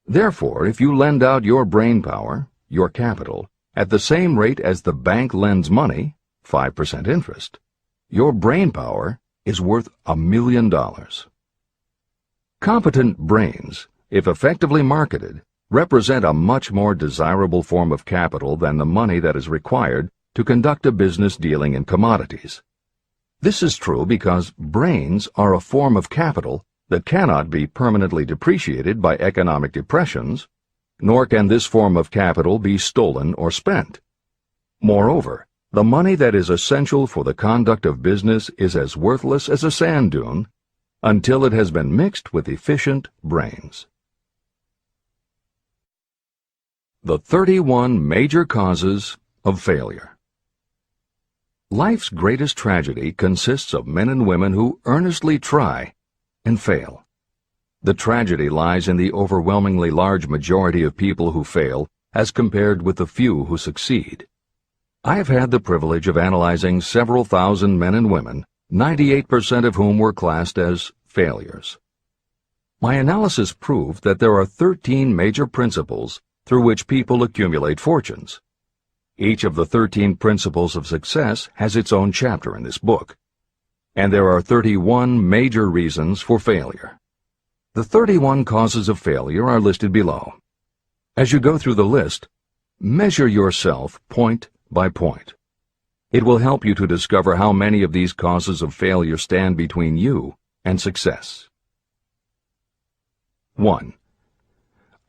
Therefore, if you lend out your brain power, your capital, at the same rate as the bank lends money, 5% interest, your brain power is worth $1 million. Competent brains, if effectively marketed, represent a much more desirable form of capital than the money that is required to conduct a business dealing in commodities. This is true because brains are a form of capital that cannot be permanently depreciated by economic depressions, nor can this form of capital be stolen or spent. Moreover, the money that is essential for the conduct of business is as worthless as a sand dune until it has been mixed with efficient brains. The 31 major causes of failure. Life's greatest tragedy consists of men and women who earnestly try and fail. The tragedy lies in the overwhelmingly large majority of people who fail as compared with the few who succeed. I have had the privilege of analyzing several thousand men and women, 98% of whom were classed as failures. My analysis proved that there are 13 major principles through which people accumulate fortunes. Each of the 13 principles of success has its own chapter in this book, and there are 31 major reasons for failure. The 31 causes of failure are listed below. As you go through the list, measure yourself point by point. It will help you to discover how many of these causes of failure stand between you and success. 1.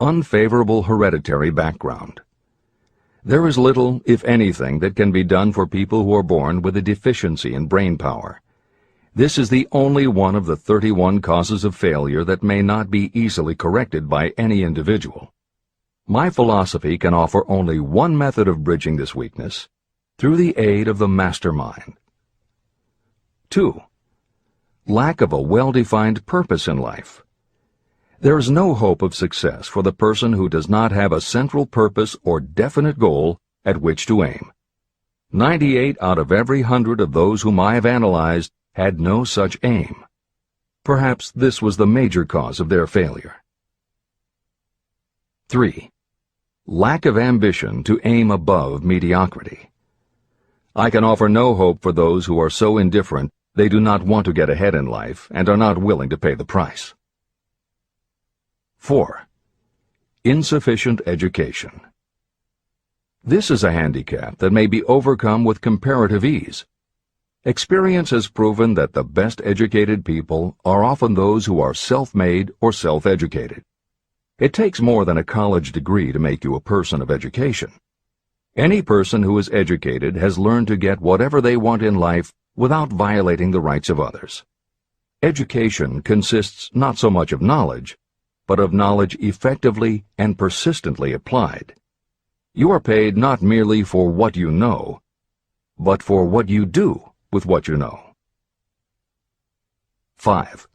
Unfavorable hereditary background. There is little, if anything, that can be done for people who are born with a deficiency in brain power. This is the only one of the 31 causes of failure that may not be easily corrected by any individual. My philosophy can offer only one method of bridging this weakness, through the aid of the mastermind. 2. Lack of a well-defined purpose in life. There is no hope of success for the person who does not have a central purpose or definite goal at which to aim. 98 out of every 100 of those whom I have analyzed had no such aim. Perhaps this was the major cause of their failure. 3. Lack of ambition to aim above mediocrity. I can offer no hope for those who are so indifferent they do not want to get ahead in life and are not willing to pay the price. 4. Insufficient education. This is a handicap that may be overcome with comparative ease. Experience has proven that the best educated people are often those who are self-made or self-educated. It takes more than a college degree to make you a person of education. Any person who is educated has learned to get whatever they want in life without violating the rights of others. Education consists not so much of knowledge, but of knowledge effectively and persistently applied. You are paid not merely for what you know, but for what you do with what you know. 5.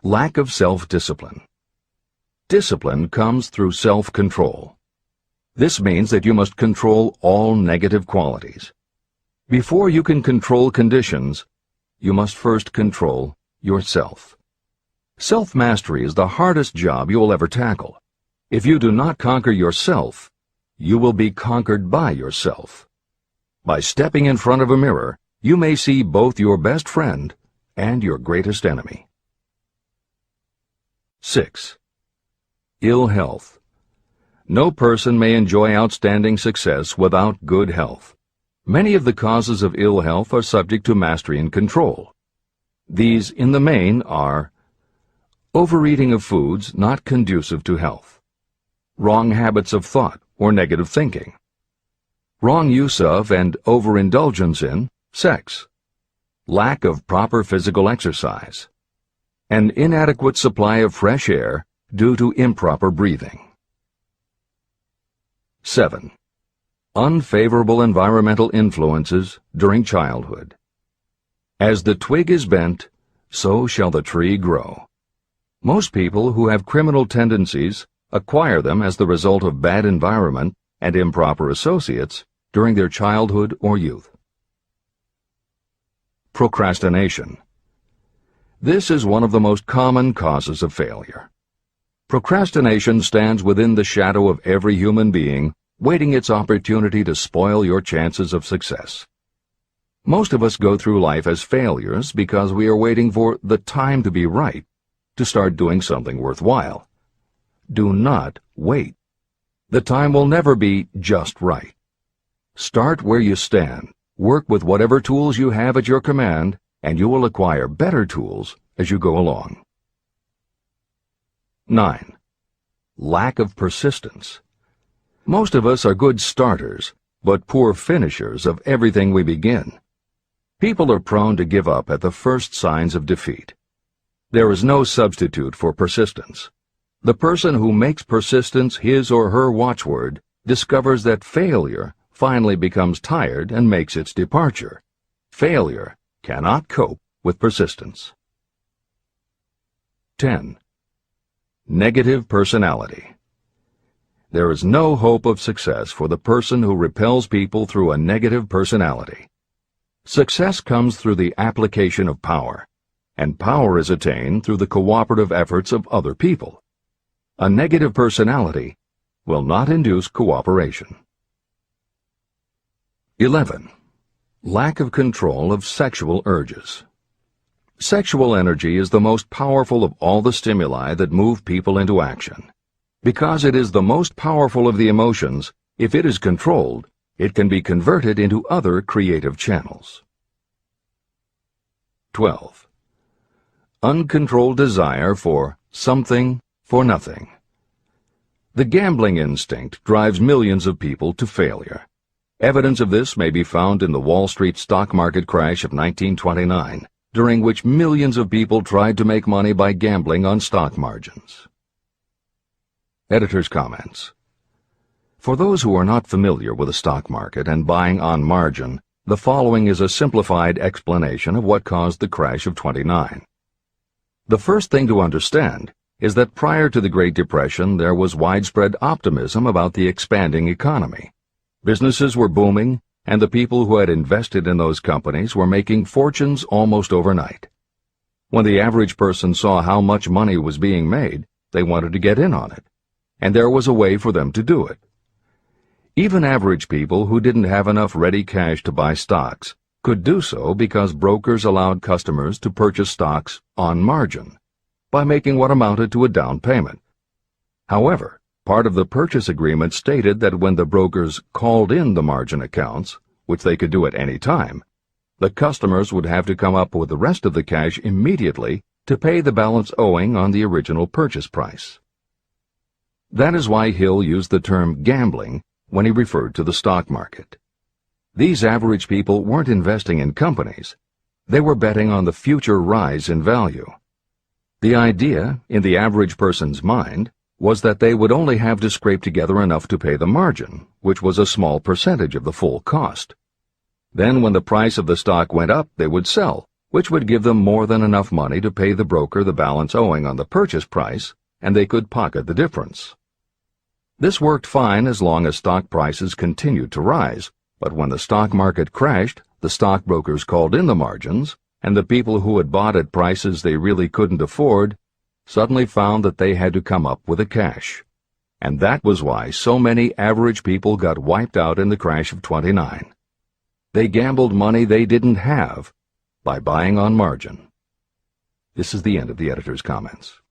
Lack of self-discipline. Discipline comes through self-control. This means that you must control all negative qualities. Before you can control conditions, you must first control yourself. Self-mastery is the hardest job you will ever tackle. If you do not conquer yourself, you will be conquered by yourself. By stepping in front of a mirror, you may see both your best friend and your greatest enemy. 6. Ill health. No person may enjoy outstanding success without good health. Many of the causes of ill health are subject to mastery and control. These, in the main, are overeating of foods not conducive to health, wrong habits of thought or negative thinking, wrong use of and overindulgence in sex, lack of proper physical exercise, an inadequate supply of fresh air due to improper breathing. 7. Unfavorable environmental influences during childhood. As the twig is bent, so shall the tree grow. Most people who have criminal tendencies acquire them as the result of bad environment and improper associates during their childhood or youth. Procrastination. This is one of the most common causes of failure. Procrastination stands within the shadow of every human being, waiting its opportunity to spoil your chances of success. Most of us go through life as failures because we are waiting for the time to be right to start doing something worthwhile. Do not wait. The time will never be just right. Start where you stand, work with whatever tools you have at your command, and you will acquire better tools as you go along. 9. Lack of persistence. Most of us are good starters, but poor finishers of everything we begin. People are prone to give up at the first signs of defeat. There is no substitute for persistence. The person who makes persistence his or her watchword discovers that failure finally becomes tired and makes its departure. Failure cannot cope with persistence. 10. Negative personality. There is no hope of success for the person who repels people through a negative personality. Success comes through the application of power, and power is attained through the cooperative efforts of other people. A negative personality will not induce cooperation. 11. Lack of control of sexual urges. Sexual energy is the most powerful of all the stimuli that move people into action. Because it is the most powerful of the emotions, if it is controlled, it can be converted into other creative channels. 12. Uncontrolled desire for something for nothing. The gambling instinct drives millions of people to failure. Evidence of this may be found in the Wall Street stock market crash of 1929, during which millions of people tried to make money by gambling on stock margins. Editor's comments. For those who are not familiar with the stock market and buying on margin, the following is a simplified explanation of what caused the crash of '29. The first thing to understand is that prior to the Great Depression there was widespread optimism about the expanding economy. Businesses were booming, and the people who had invested in those companies were making fortunes almost overnight. When the average person saw how much money was being made, they wanted to get in on it, and there was a way for them to do it. Even average people who didn't have enough ready cash to buy stocks could do so because brokers allowed customers to purchase stocks on margin by making what amounted to a down payment. However, part of the purchase agreement stated that when the brokers called in the margin accounts, which they could do at any time, the customers would have to come up with the rest of the cash immediately to pay the balance owing on the original purchase price. That is why Hill used the term gambling when he referred to the stock market. These average people weren't investing in companies. They were betting on the future rise in value. The idea, in the average person's mind, was that they would only have to scrape together enough to pay the margin, which was a small percentage of the full cost. Then when the price of the stock went up, they would sell, which would give them more than enough money to pay the broker the balance owing on the purchase price, and they could pocket the difference. This worked fine as long as stock prices continued to rise, but when the stock market crashed, the stockbrokers called in the margins, and the people who had bought at prices they really couldn't afford suddenly found that they had to come up with the cash. And that was why so many average people got wiped out in the crash of '29. They gambled money they didn't have by buying on margin. This is the end of the editor's comments.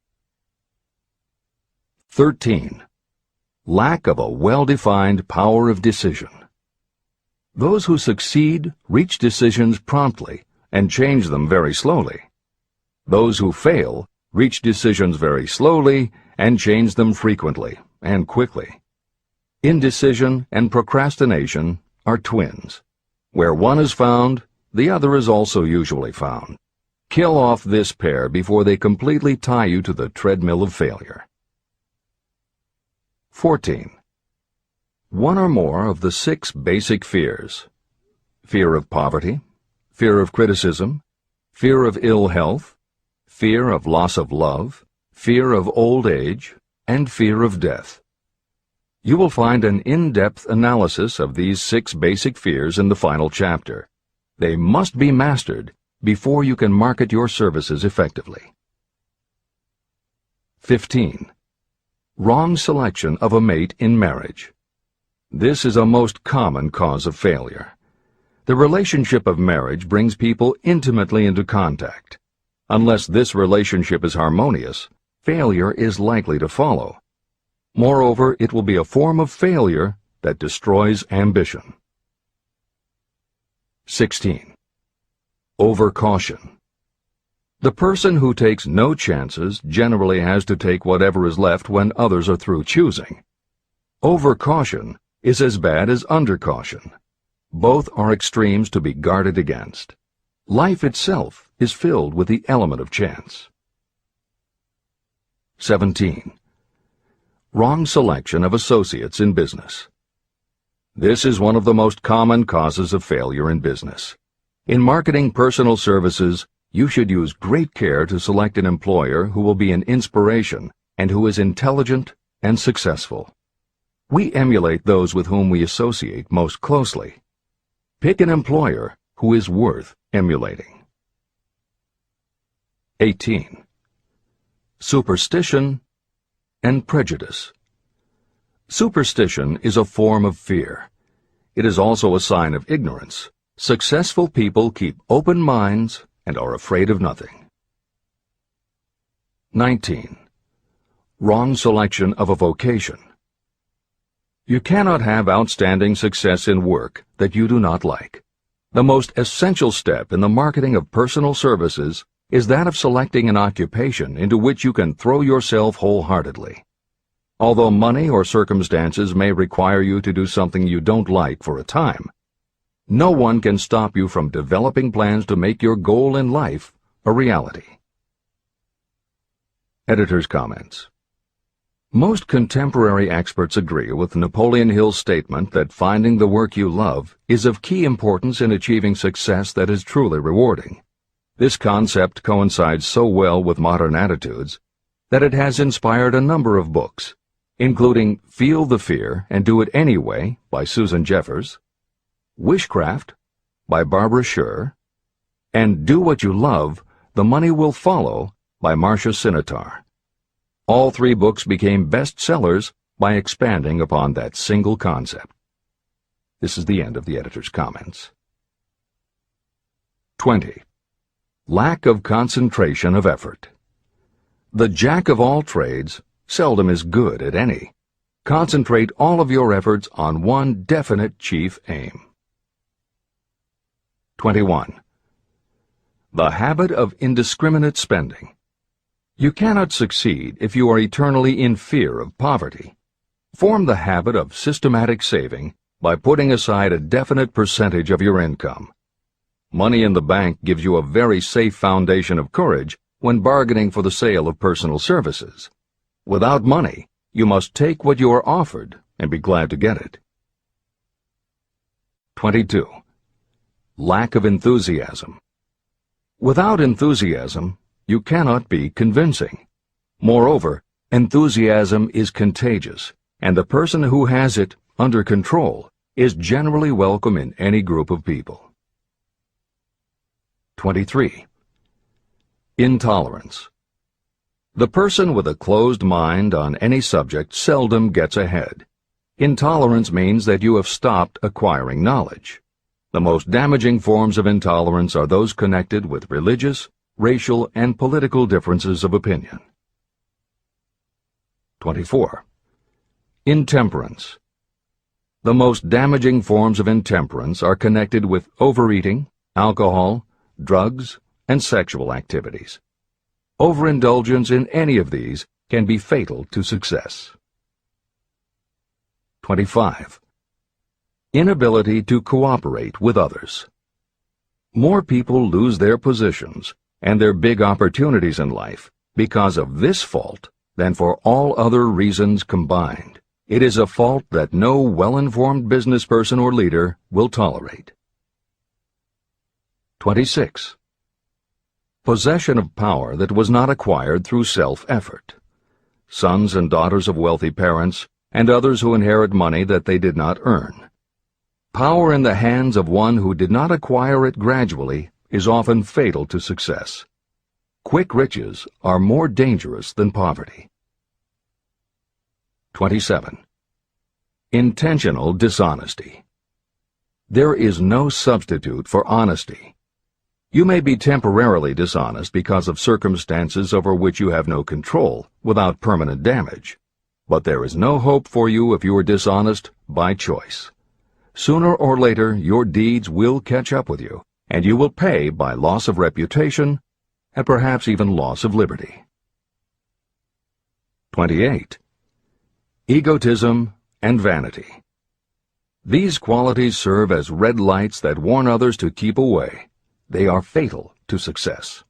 13. Lack of a well-defined power of decision. Those who succeed reach decisions promptly and change them very slowly. Those who fail reach decisions very slowly and change them frequently and quickly. Indecision and procrastination are twins. Where one is found, the other is also usually found. Kill off this pair before they completely tie you to the treadmill of failure. 14. One or more of the 6 basic fears: fear of poverty, fear of criticism, fear of ill health, fear of loss of love, fear of old age, and fear of death. You will find an in-depth analysis of these 6 basic fears in the final chapter. They must be mastered before you can market your services effectively. 15. Wrong selection of a mate in marriage. This is a most common cause of failure. The relationship of marriage brings people intimately into contact. Unless this relationship is harmonious, failure is likely to follow. Moreover, it will be a form of failure that destroys ambition. 16. Overcaution. The person who takes no chances generally has to take whatever is left when others are through choosing. Overcaution is as bad as undercaution. Both are extremes to be guarded against. Life itself is filled with the element of chance. 17. Wrong selection of associates in business. This is one of the most common causes of failure in business. In marketing personal services, you should use great care to select an employer who will be an inspiration and who is intelligent and successful. We emulate those with whom we associate most closely. Pick an employer who is worth emulating. 18. Superstition and prejudice. Superstition is a form of fear. It is also a sign of ignorance. Successful people keep open minds and are afraid of nothing. 19. Wrong selection of a vocation. You cannot have outstanding success in work that you do not like. The most essential step in the marketing of personal services is that of selecting an occupation into which you can throw yourself wholeheartedly. Although money or circumstances may require you to do something you don't like for a time, no one can stop you from developing plans to make your goal in life a reality. Editor's comments. Most contemporary experts agree with Napoleon Hill's statement that finding the work you love is of key importance in achieving success that is truly rewarding. This concept coincides so well with modern attitudes that it has inspired a number of books, including Feel the Fear and Do It Anyway by Susan Jeffers, Wishcraft by Barbara Sher, and Do What You Love, The Money Will Follow by Marcia Sinitar. All three books became bestsellers by expanding upon that single concept. This is the end of the editor's comments. 20. Lack of concentration of effort. The jack of all trades seldom is good at any. Concentrate all of your efforts on one definite chief aim. 21. The habit of indiscriminate spending. You cannot succeed if you are eternally in fear of poverty. Form the habit of systematic saving by putting aside a definite percentage of your income. Money in the bank gives you a very safe foundation of courage when bargaining for the sale of personal services. Without money, you must take what you are offered and be glad to get it. 22. Lack of enthusiasm. Without enthusiasm, you cannot be convincing. Moreover, enthusiasm is contagious, and the person who has it under control is generally welcome in any group of people. 23. Intolerance. The person with a closed mind on any subject seldom gets ahead. Intolerance means that you have stopped acquiring knowledge. The most damaging forms of intolerance are those connected with religious, racial, and political differences of opinion. 24. Intemperance. The most damaging forms of intemperance are connected with overeating, alcohol, drugs, and sexual activities. Overindulgence in any of these can be fatal to success. 25. Inability to cooperate with others. More people lose their positions and their big opportunities in life because of this fault than for all other reasons combined. It is a fault that no well-informed business person or leader will tolerate. 26. Possession of power that was not acquired through self-effort. Sons and daughters of wealthy parents and others who inherit money that they did not earn. Power in the hands of one who did not acquire it gradually is often fatal to success. Quick riches are more dangerous than poverty. 27. Intentional dishonesty. There is no substitute for honesty. You may be temporarily dishonest because of circumstances over which you have no control without permanent damage, but there is no hope for you if you are dishonest by choice. Sooner or later, your deeds will catch up with you, and you will pay by loss of reputation and perhaps even loss of liberty. 28. Egotism and vanity. These qualities serve as red lights that warn others to keep away. They are fatal to success.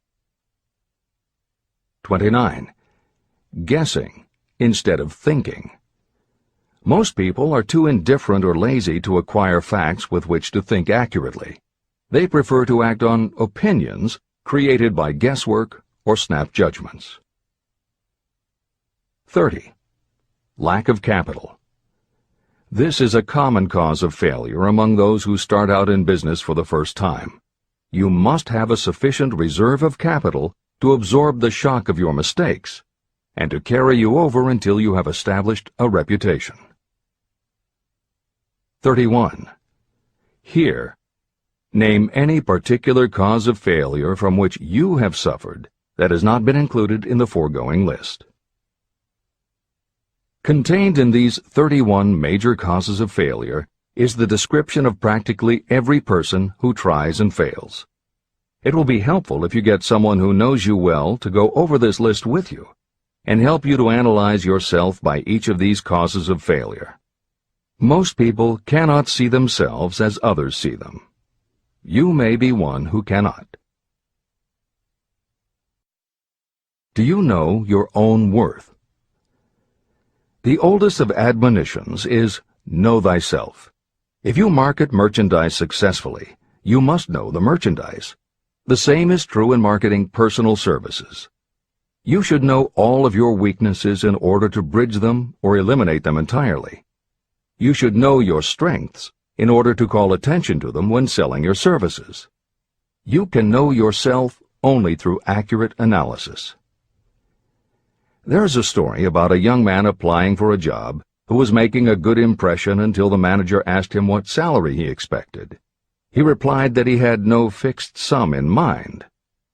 29. Guessing instead of thinking. Most people are too indifferent or lazy to acquire facts with which to think accurately. They prefer to act on opinions created by guesswork or snap judgments. 30. Lack of capital. This is a common cause of failure among those who start out in business for the first time. You must have a sufficient reserve of capital to absorb the shock of your mistakes and to carry you over until you have established a reputation. 31. Here, name any particular cause of failure from which you have suffered that has not been included in the foregoing list. Contained in these 31 major causes of failure is the description of practically every person who tries and fails. It will be helpful if you get someone who knows you well to go over this list with you and help you to analyze yourself by each of these causes of failure. Most people cannot see themselves as others see them. You may be one who cannot. Do you know your own worth? The oldest of admonitions is, know thyself. If you market merchandise successfully, you must know the merchandise. The same is true in marketing personal services. You should know all of your weaknesses in order to bridge them or eliminate them entirely. You should know your strengths in order to call attention to them when selling your services. You can know yourself only through accurate analysis. There is a story about a young man applying for a job who was making a good impression until the manager asked him what salary he expected. He replied that he had no fixed sum in mind,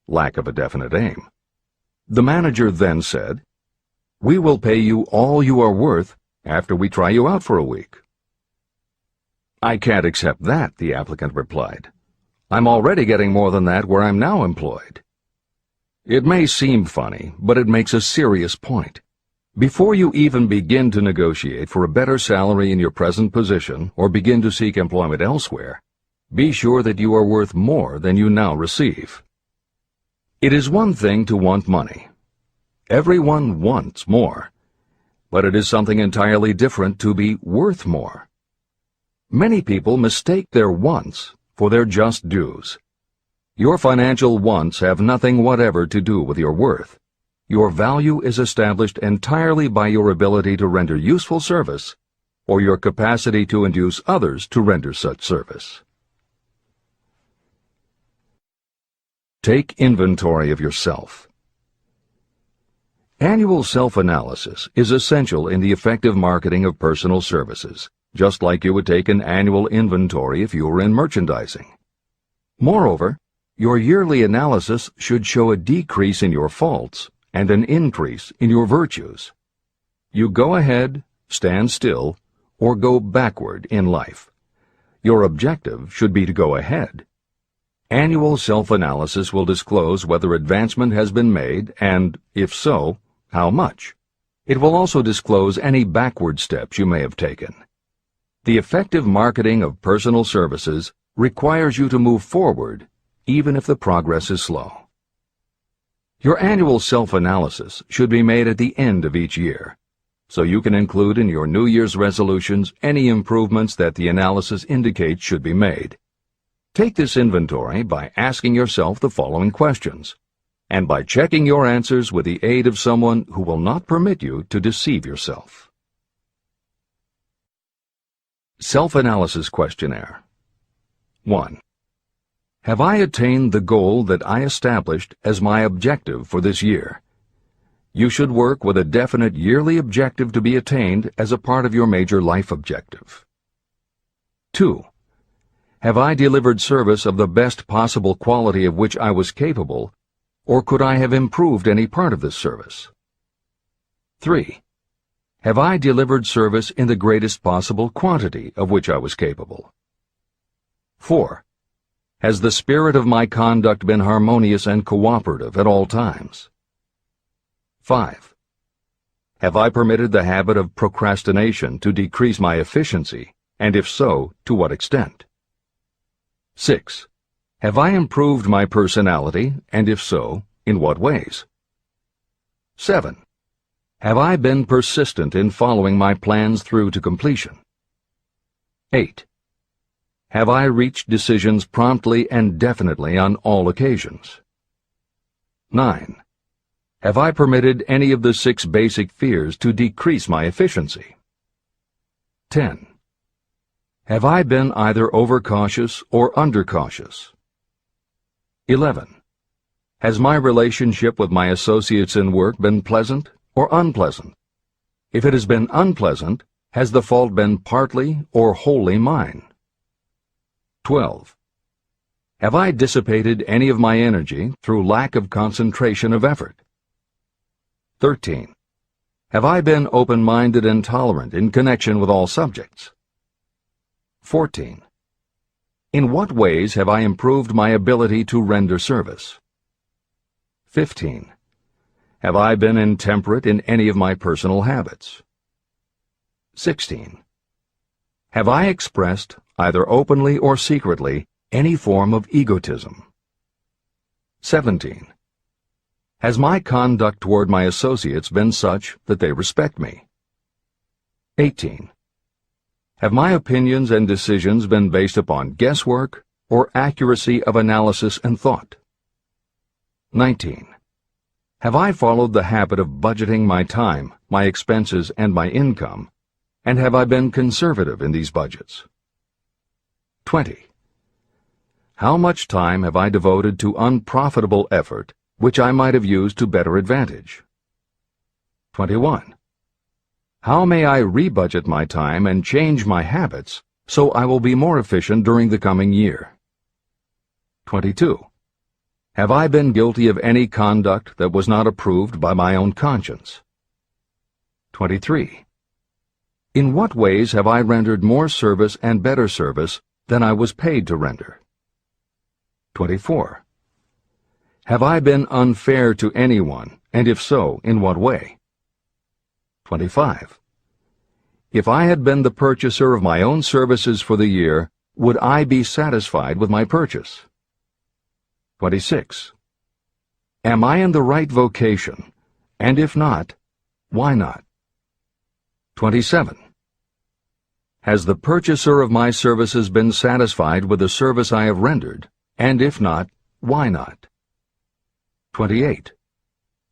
lack of a definite aim. The manager then said, "We will pay you all you are worth after we try you out for a week." "I can't accept that," the applicant replied. "I'm already getting more than that where I'm now employed." It may seem funny, but it makes a serious point. Before you even begin to negotiate for a better salary in your present position or begin to seek employment elsewhere, be sure that you are worth more than you now receive. It is one thing to want money. Everyone wants more. But it is something entirely different to be worth more. Many people mistake their wants for their just dues. Your financial wants have nothing whatever to do with your worth. Your value is established entirely by your ability to render useful service or your capacity to induce others to render such service. Take inventory of yourself. Annual self-analysis is essential in the effective marketing of personal services, just like you would take an annual inventory if you were in merchandising. Moreover, your yearly analysis should show a decrease in your faults and an increase in your virtues. You go ahead, stand still, or go backward in life. Your objective should be to go ahead. Annual self-analysis will disclose whether advancement has been made and, if so, how much. It will also disclose any backward steps you may have taken. The effective marketing of personal services requires you to move forward, even if the progress is slow. Your annual self-analysis should be made at the end of each year, so you can include in your New Year's resolutions any improvements that the analysis indicates should be made. Take this inventory by asking yourself the following questions, and by checking your answers with the aid of someone who will not permit you to deceive yourself. Self-analysis questionnaire. 1. Have I attained the goal that I established as my objective for this year? You should work with a definite yearly objective to be attained as a part of your major life objective. 2. Have I delivered service of the best possible quality of which I was capable, or could I have improved any part of this service? 3. Have I delivered service in the greatest possible quantity of which I was capable? 4. Has the spirit of my conduct been harmonious and cooperative at all times? 5. Have I permitted the habit of procrastination to decrease my efficiency, and if so, to what extent? 6. Have I improved my personality, and if so, in what ways? 7. Have I been persistent in following my plans through to completion? 8. Have I reached decisions promptly and definitely on all occasions? 9. Have I permitted any of the 6 basic fears to decrease my efficiency? 10. Have I been either overcautious or undercautious? 11. Has my relationship with my associates in work been pleasant or unpleasant? If it has been unpleasant, has the fault been partly or wholly mine? 12. Have I dissipated any of my energy through lack of concentration of effort? 13. Have I been open-minded and tolerant in connection with all subjects? 14. In what ways have I improved my ability to render service? 15. Have I been intemperate in any of my personal habits? 16. Have I expressed, either openly or secretly, any form of egotism? 17. Has my conduct toward my associates been such that they respect me? 18. Have my opinions and decisions been based upon guesswork or accuracy of analysis and thought? 19. Have I followed the habit of budgeting my time, my expenses, and my income, and have I been conservative in these budgets? 20. How much time have I devoted to unprofitable effort which I might have used to better advantage? 21. How may I rebudget my time and change my habits so I will be more efficient during the coming year? 22. Have I been guilty of any conduct that was not approved by my own conscience? 23. In what ways have I rendered more service and better service than I was paid to render? 24. Have I been unfair to anyone, and if so, in what way? 25. If I had been the purchaser of my own services for the year, would I be satisfied with my purchase? 26. Am I in the right vocation, and if not, why not? 27. Has the purchaser of my services been satisfied with the service I have rendered, and if not, why not? 28.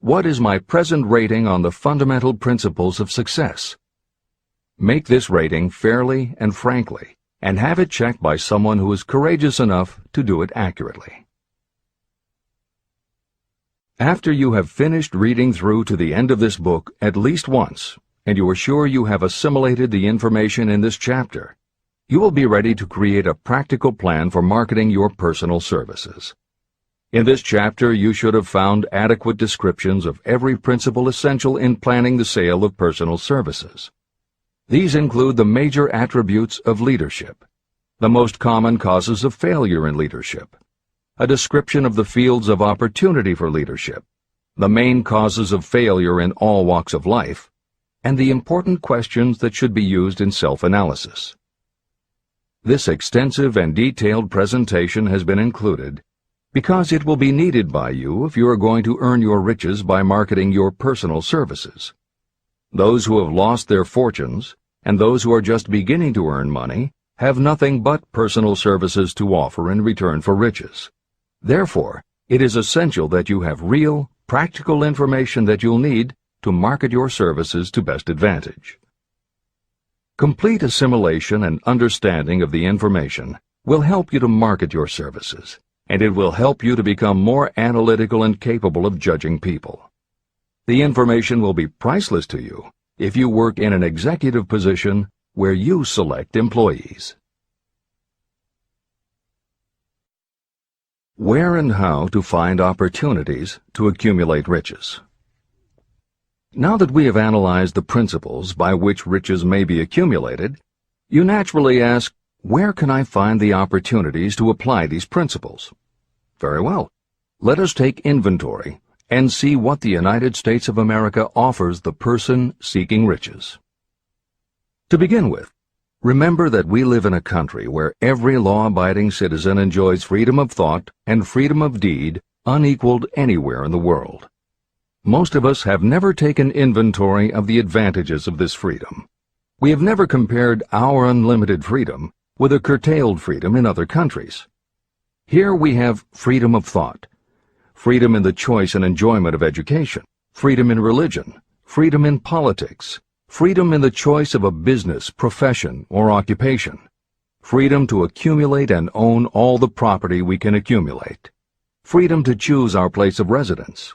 What is my present rating on the fundamental principles of success? Make this rating fairly and frankly, and have it checked by someone who is courageous enough to do it accurately. After you have finished reading through to the end of this book at least once, and you are sure you have assimilated the information in this chapter, you will be ready to create a practical plan for marketing your personal services. In this chapter, you should have found adequate descriptions of every principle essential in planning the sale of personal services. These include the major attributes of leadership, the most common causes of failure in leadership, a description of the fields of opportunity for leadership, the main causes of failure in all walks of life, and the important questions that should be used in self-analysis. This extensive and detailed presentation has been included because it will be needed by you if you are going to earn your riches by marketing your personal services. Those who have lost their fortunes and those who are just beginning to earn money have nothing but personal services to offer in return for riches. Therefore, it is essential that you have real, practical information that you'll need to market your services to best advantage. Complete assimilation and understanding of the information will help you to market your services, and it will help you to become more analytical and capable of judging people. The information will be priceless to you if you work in an executive position where you select employees. Where and how to find opportunities to accumulate riches. Now that we have analyzed the principles by which riches may be accumulated, you naturally ask, where can I find the opportunities to apply these principles? Very well. Let us take inventory and see what the United States of America offers the person seeking riches. To begin with, remember that we live in a country where every law-abiding citizen enjoys freedom of thought and freedom of deed unequaled anywhere in the world. Most of us have never taken inventory of the advantages of this freedom. We have never compared our unlimited freedom with a curtailed freedom in other countries. Here we have freedom of thought, freedom in the choice and enjoyment of education, freedom in religion, freedom in politics, freedom in the choice of a business, profession, or occupation, freedom to accumulate and own all the property we can accumulate, freedom to choose our place of residence,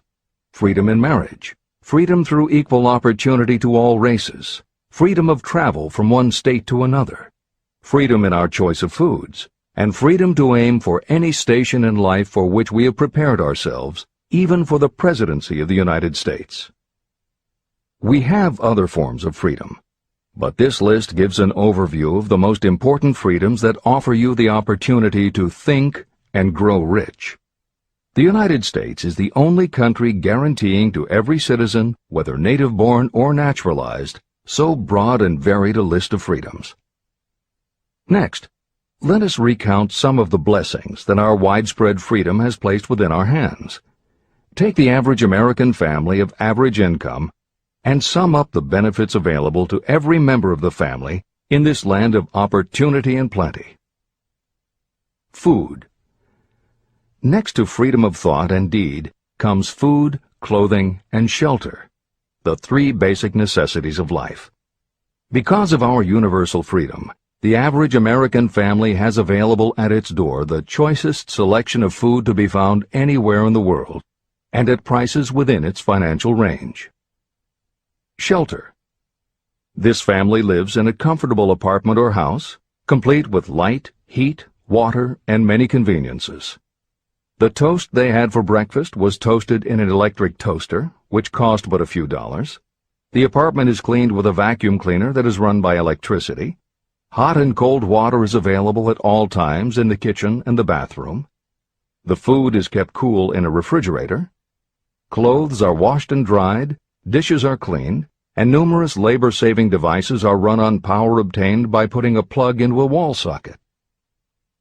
freedom in marriage, freedom through equal opportunity to all races, freedom of travel from one state to another, freedom in our choice of foods, and freedom to aim for any station in life for which we have prepared ourselves, even for the presidency of the United States. We have other forms of freedom, but this list gives an overview of the most important freedoms that offer you the opportunity to think and grow rich. The United States is the only country guaranteeing to every citizen, whether native-born or naturalized, so broad and varied a list of freedoms. Next, let us recount some of the blessings that our widespread freedom has placed within our hands. Take the average American family of average income and sum up the benefits available to every member of the family in this land of opportunity and plenty. Food. Next to freedom of thought and deed comes food, clothing, and shelter, the three basic necessities of life. Because of our universal freedom, the average American family has available at its door the choicest selection of food to be found anywhere in the world, and at prices within its financial range. Shelter. This family lives in a comfortable apartment or house, complete with light, heat, water, and many conveniences. The toast they had for breakfast was toasted in an electric toaster, which cost but a few dollars. The apartment is cleaned with a vacuum cleaner that is run by electricity. Hot and cold water is available at all times in the kitchen and the bathroom. The food is kept cool in a refrigerator. Clothes are washed and dried, dishes are cleaned, and numerous labor-saving devices are run on power obtained by putting a plug into a wall socket.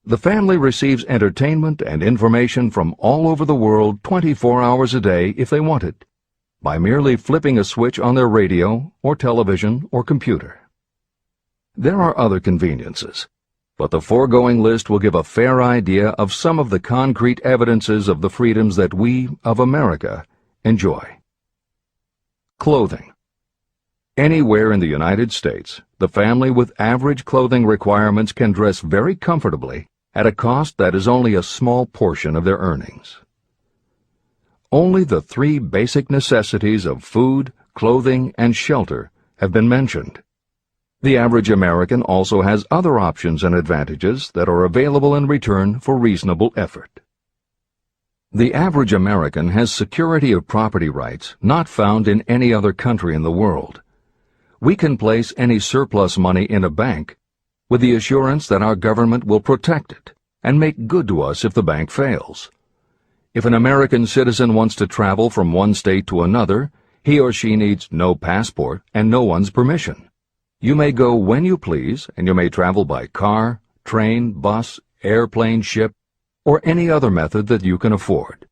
The family receives entertainment and information from all over the world 24 hours a day if they want it, by merely flipping a switch on their radio or television or computer. There are other conveniences, but the foregoing list will give a fair idea of some of the concrete evidences of the freedoms that we, of America, enjoy. Clothing. Anywhere in the United States, the family with average clothing requirements can dress very comfortably at a cost that is only a small portion of their earnings. Only the three basic necessities of food, clothing, and shelter have been mentioned. The average American also has other options and advantages that are available in return for reasonable effort. The average American has security of property rights not found in any other country in the world. We can place any surplus money in a bank with the assurance that our government will protect it and make good to us if the bank fails. If an American citizen wants to travel from one state to another, he or she needs no passport and no one's permission. You may go when you please, and you may travel by car, train, bus, airplane, ship, or any other method that you can afford.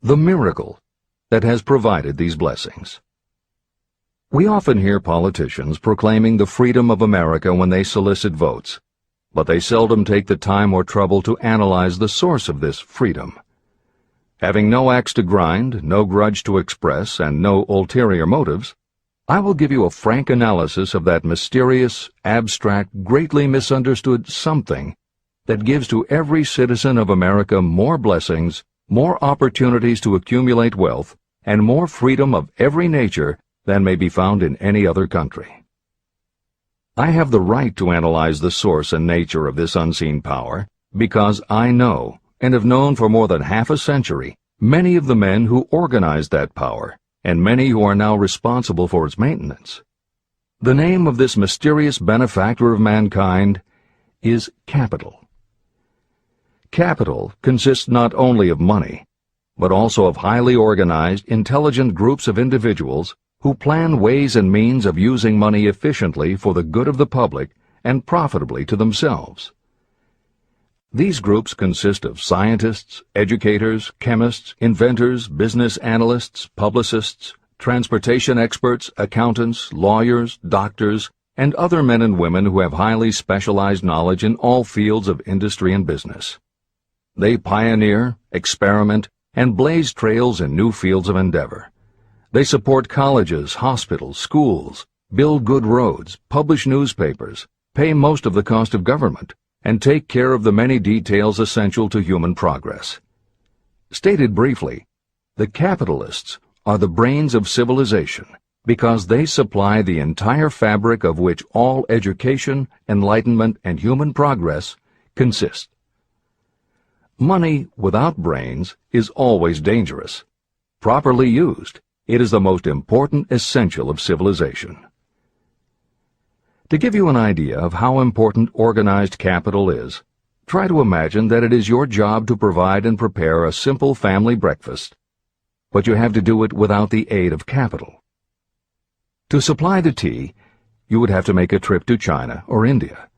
The miracle that has provided these blessings. We often hear politicians proclaiming the freedom of America when they solicit votes, but they seldom take the time or trouble to analyze the source of this freedom. Having no axe to grind, no grudge to express, and no ulterior motives, I will give you a frank analysis of that mysterious, abstract, greatly misunderstood something that gives to every citizen of America more blessings, more opportunities to accumulate wealth, and more freedom of every nature than may be found in any other country. I have the right to analyze the source and nature of this unseen power because I know, and have known for more than half a century, many of the men who organized that power, and many who are now responsible for its maintenance. The name of this mysterious benefactor of mankind is capital. Capital consists not only of money, but also of highly organized, intelligent groups of individuals who plan ways and means of using money efficiently for the good of the public and profitably to themselves. These groups consist of scientists, educators, chemists, inventors, business analysts, publicists, transportation experts, accountants, lawyers, doctors, and other men and women who have highly specialized knowledge in all fields of industry and business. They pioneer, experiment, and blaze trails in new fields of endeavor. They support colleges, hospitals, schools, build good roads, publish newspapers, pay most of the cost of government, and take care of the many details essential to human progress. Stated briefly, the capitalists are the brains of civilization, because they supply the entire fabric of which all education, enlightenment, and human progress consist. Money without brains is always dangerous. Properly used, it is the most important essential of civilization. To give you an idea of how important organized capital is, try to imagine that it is your job to provide and prepare a simple family breakfast, but you have to do it without the aid of capital. To supply the tea, you would have to make a trip to China or India.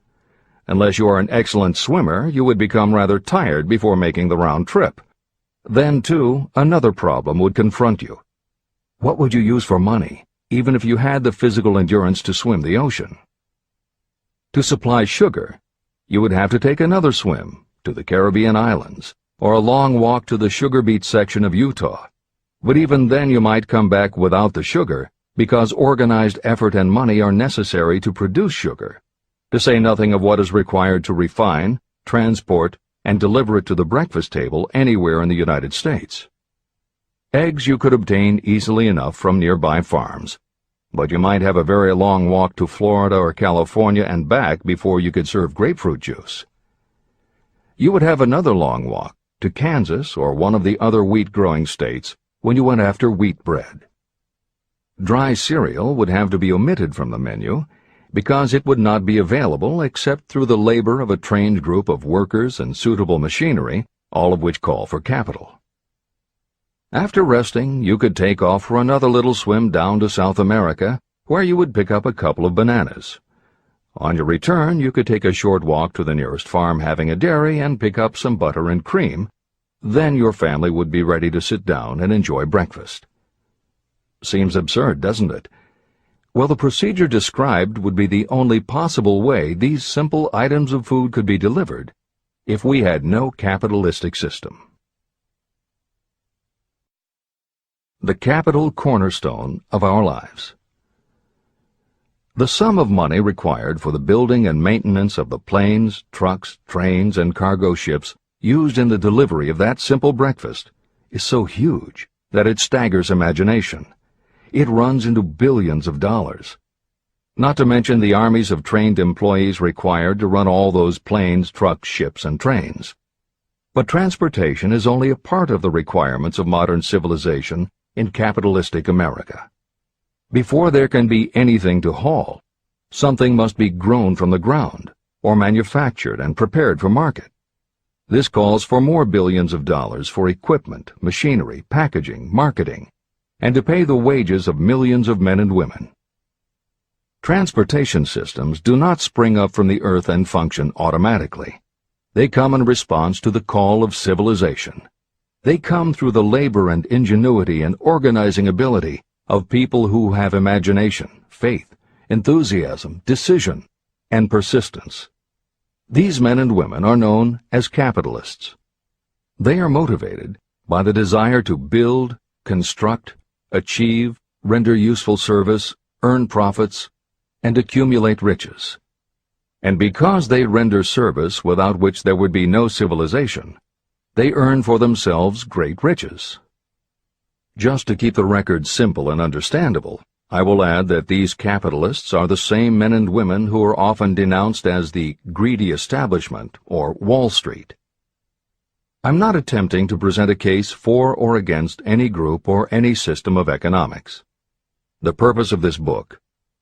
Unless you are an excellent swimmer, you would become rather tired before making the round trip. Then, too, another problem would confront you. What would you use for money, even if you had the physical endurance to swim the ocean? To supply sugar, you would have to take another swim to the Caribbean islands, or a long walk to the sugar beet section of Utah. But even then you might come back without the sugar, because organized effort and money are necessary to produce sugar, to say nothing of what is required to refine, transport, and deliver it to the breakfast table anywhere in the United States. Eggs you could obtain easily enough from nearby farms, but you might have a very long walk to Florida or California and back before you could serve grapefruit juice. You would have another long walk to Kansas or one of the other wheat-growing states when you went after wheat bread. Dry cereal would have to be omitted from the menu because it would not be available except through the labor of a trained group of workers and suitable machinery, all of which call for capital. After resting, you could take off for another little swim down to South America, where you would pick up a couple of bananas. On your return, you could take a short walk to the nearest farm having a dairy and pick up some butter and cream. Then your family would be ready to sit down and enjoy breakfast. Seems absurd, doesn't it? Well, the procedure described would be the only possible way these simple items of food could be delivered if we had no capitalistic system. The capital cornerstone of our lives. The sum of money required for the building and maintenance of the planes, trucks, trains, and cargo ships used in the delivery of that simple breakfast is so huge that it staggers imagination. It runs into billions of dollars. Not to mention the armies of trained employees required to run all those planes, trucks, ships, and trains. But transportation is only a part of the requirements of modern civilization in capitalistic America. Before there can be anything to haul, something must be grown from the ground, or manufactured and prepared for market. This calls for more billions of dollars for equipment, machinery, packaging, marketing, and to pay the wages of millions of men and women. Transportation systems do not spring up from the earth and function automatically. They come in response to the call of civilization. They come through the labor and ingenuity and organizing ability of people who have imagination, faith, enthusiasm, decision, and persistence. These men and women are known as capitalists. They are motivated by the desire to build, construct, achieve, render useful service, earn profits, and accumulate riches. And because they render service without which there would be no civilization, they earn for themselves great riches. Just to keep the record simple and understandable, I will add that these capitalists are the same men and women who are often denounced as the greedy establishment or Wall Street. I'm not attempting to present a case for or against any group or any system of economics. The purpose of this book,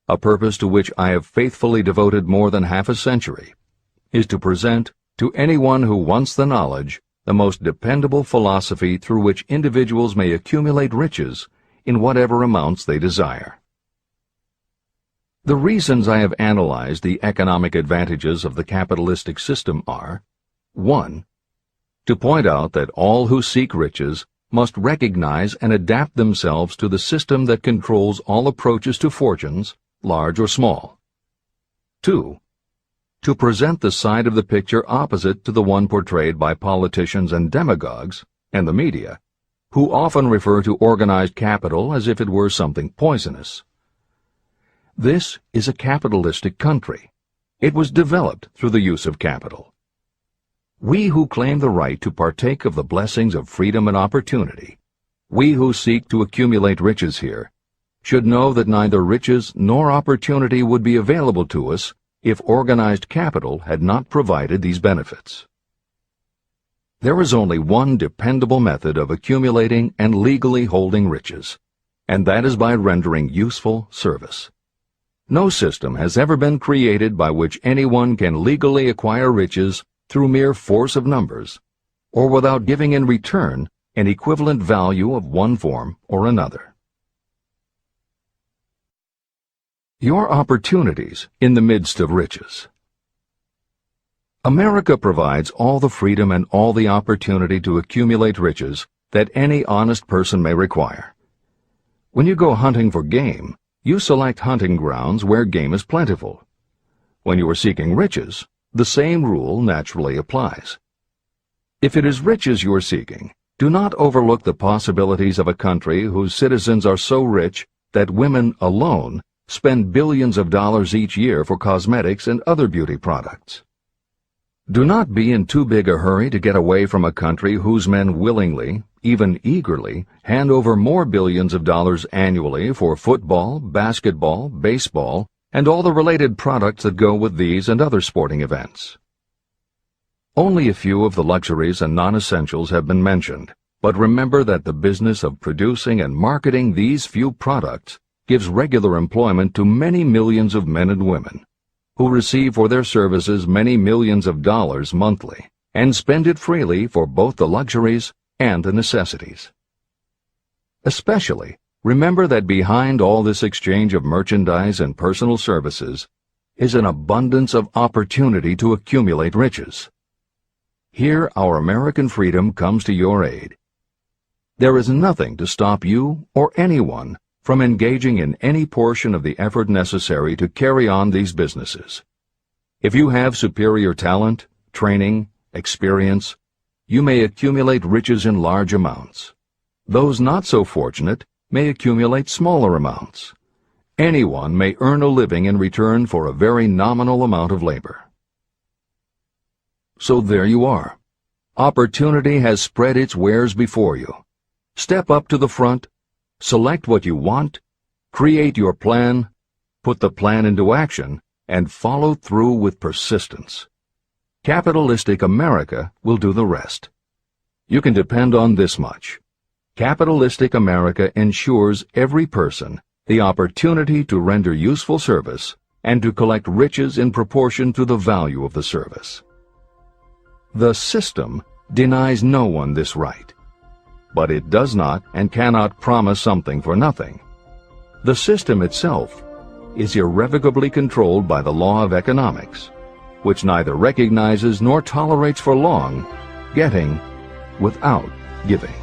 a purpose to which I have faithfully devoted more than half a century, is to present to anyone who wants the knowledge the most dependable philosophy through which individuals may accumulate riches in whatever amounts they desire. The reasons I have analyzed the economic advantages of the capitalistic system are: 1. To point out that all who seek riches must recognize and adapt themselves to the system that controls all approaches to fortunes, large or small. 2. To present the side of the picture opposite to the one portrayed by politicians and demagogues, and the media, who often refer to organized capital as if it were something poisonous. This is a capitalistic country. It was developed through the use of capital. We who claim the right to partake of the blessings of freedom and opportunity, we who seek to accumulate riches here, should know that neither riches nor opportunity would be available to us if organized capital had not provided these benefits. There is only one dependable method of accumulating and legally holding riches, and that is by rendering useful service. No system has ever been created by which anyone can legally acquire riches through mere force of numbers, or without giving in return an equivalent value of one form or another. Your opportunities in the midst of riches. America provides all the freedom and all the opportunity to accumulate riches that any honest person may require. When you go hunting for game, you select hunting grounds where game is plentiful. When you are seeking riches, the same rule naturally applies. If it is riches you are seeking, do not overlook the possibilities of a country whose citizens are so rich that women alone spend billions of dollars each year for cosmetics and other beauty products. Do not be in too big a hurry to get away from a country whose men willingly, even eagerly, hand over more billions of dollars annually for football, basketball, baseball, and all the related products that go with these and other sporting events. Only a few of the luxuries and non-essentials have been mentioned, but remember that the business of producing and marketing these few products gives regular employment to many millions of men and women, who receive for their services many millions of dollars monthly, and spend it freely for both the luxuries and the necessities. Especially, remember that behind all this exchange of merchandise and personal services is an abundance of opportunity to accumulate riches. Here our American freedom comes to your aid. There is nothing to stop you or anyone from engaging in any portion of the effort necessary to carry on these businesses. If you have superior talent, training, experience, you may accumulate riches in large amounts. Those not so fortunate may accumulate smaller amounts. Anyone may earn a living in return for a very nominal amount of labor. So there you are. Opportunity has spread its wares before you. Step up to the front, select what you want, create your plan, put the plan into action, and follow through with persistence. Capitalistic America will do the rest. You can depend on this much. Capitalistic America ensures every person the opportunity to render useful service and to collect riches in proportion to the value of the service. The system denies no one this right, but it does not and cannot promise something for nothing. The system itself is irrevocably controlled by the law of economics, which neither recognizes nor tolerates for long getting without giving.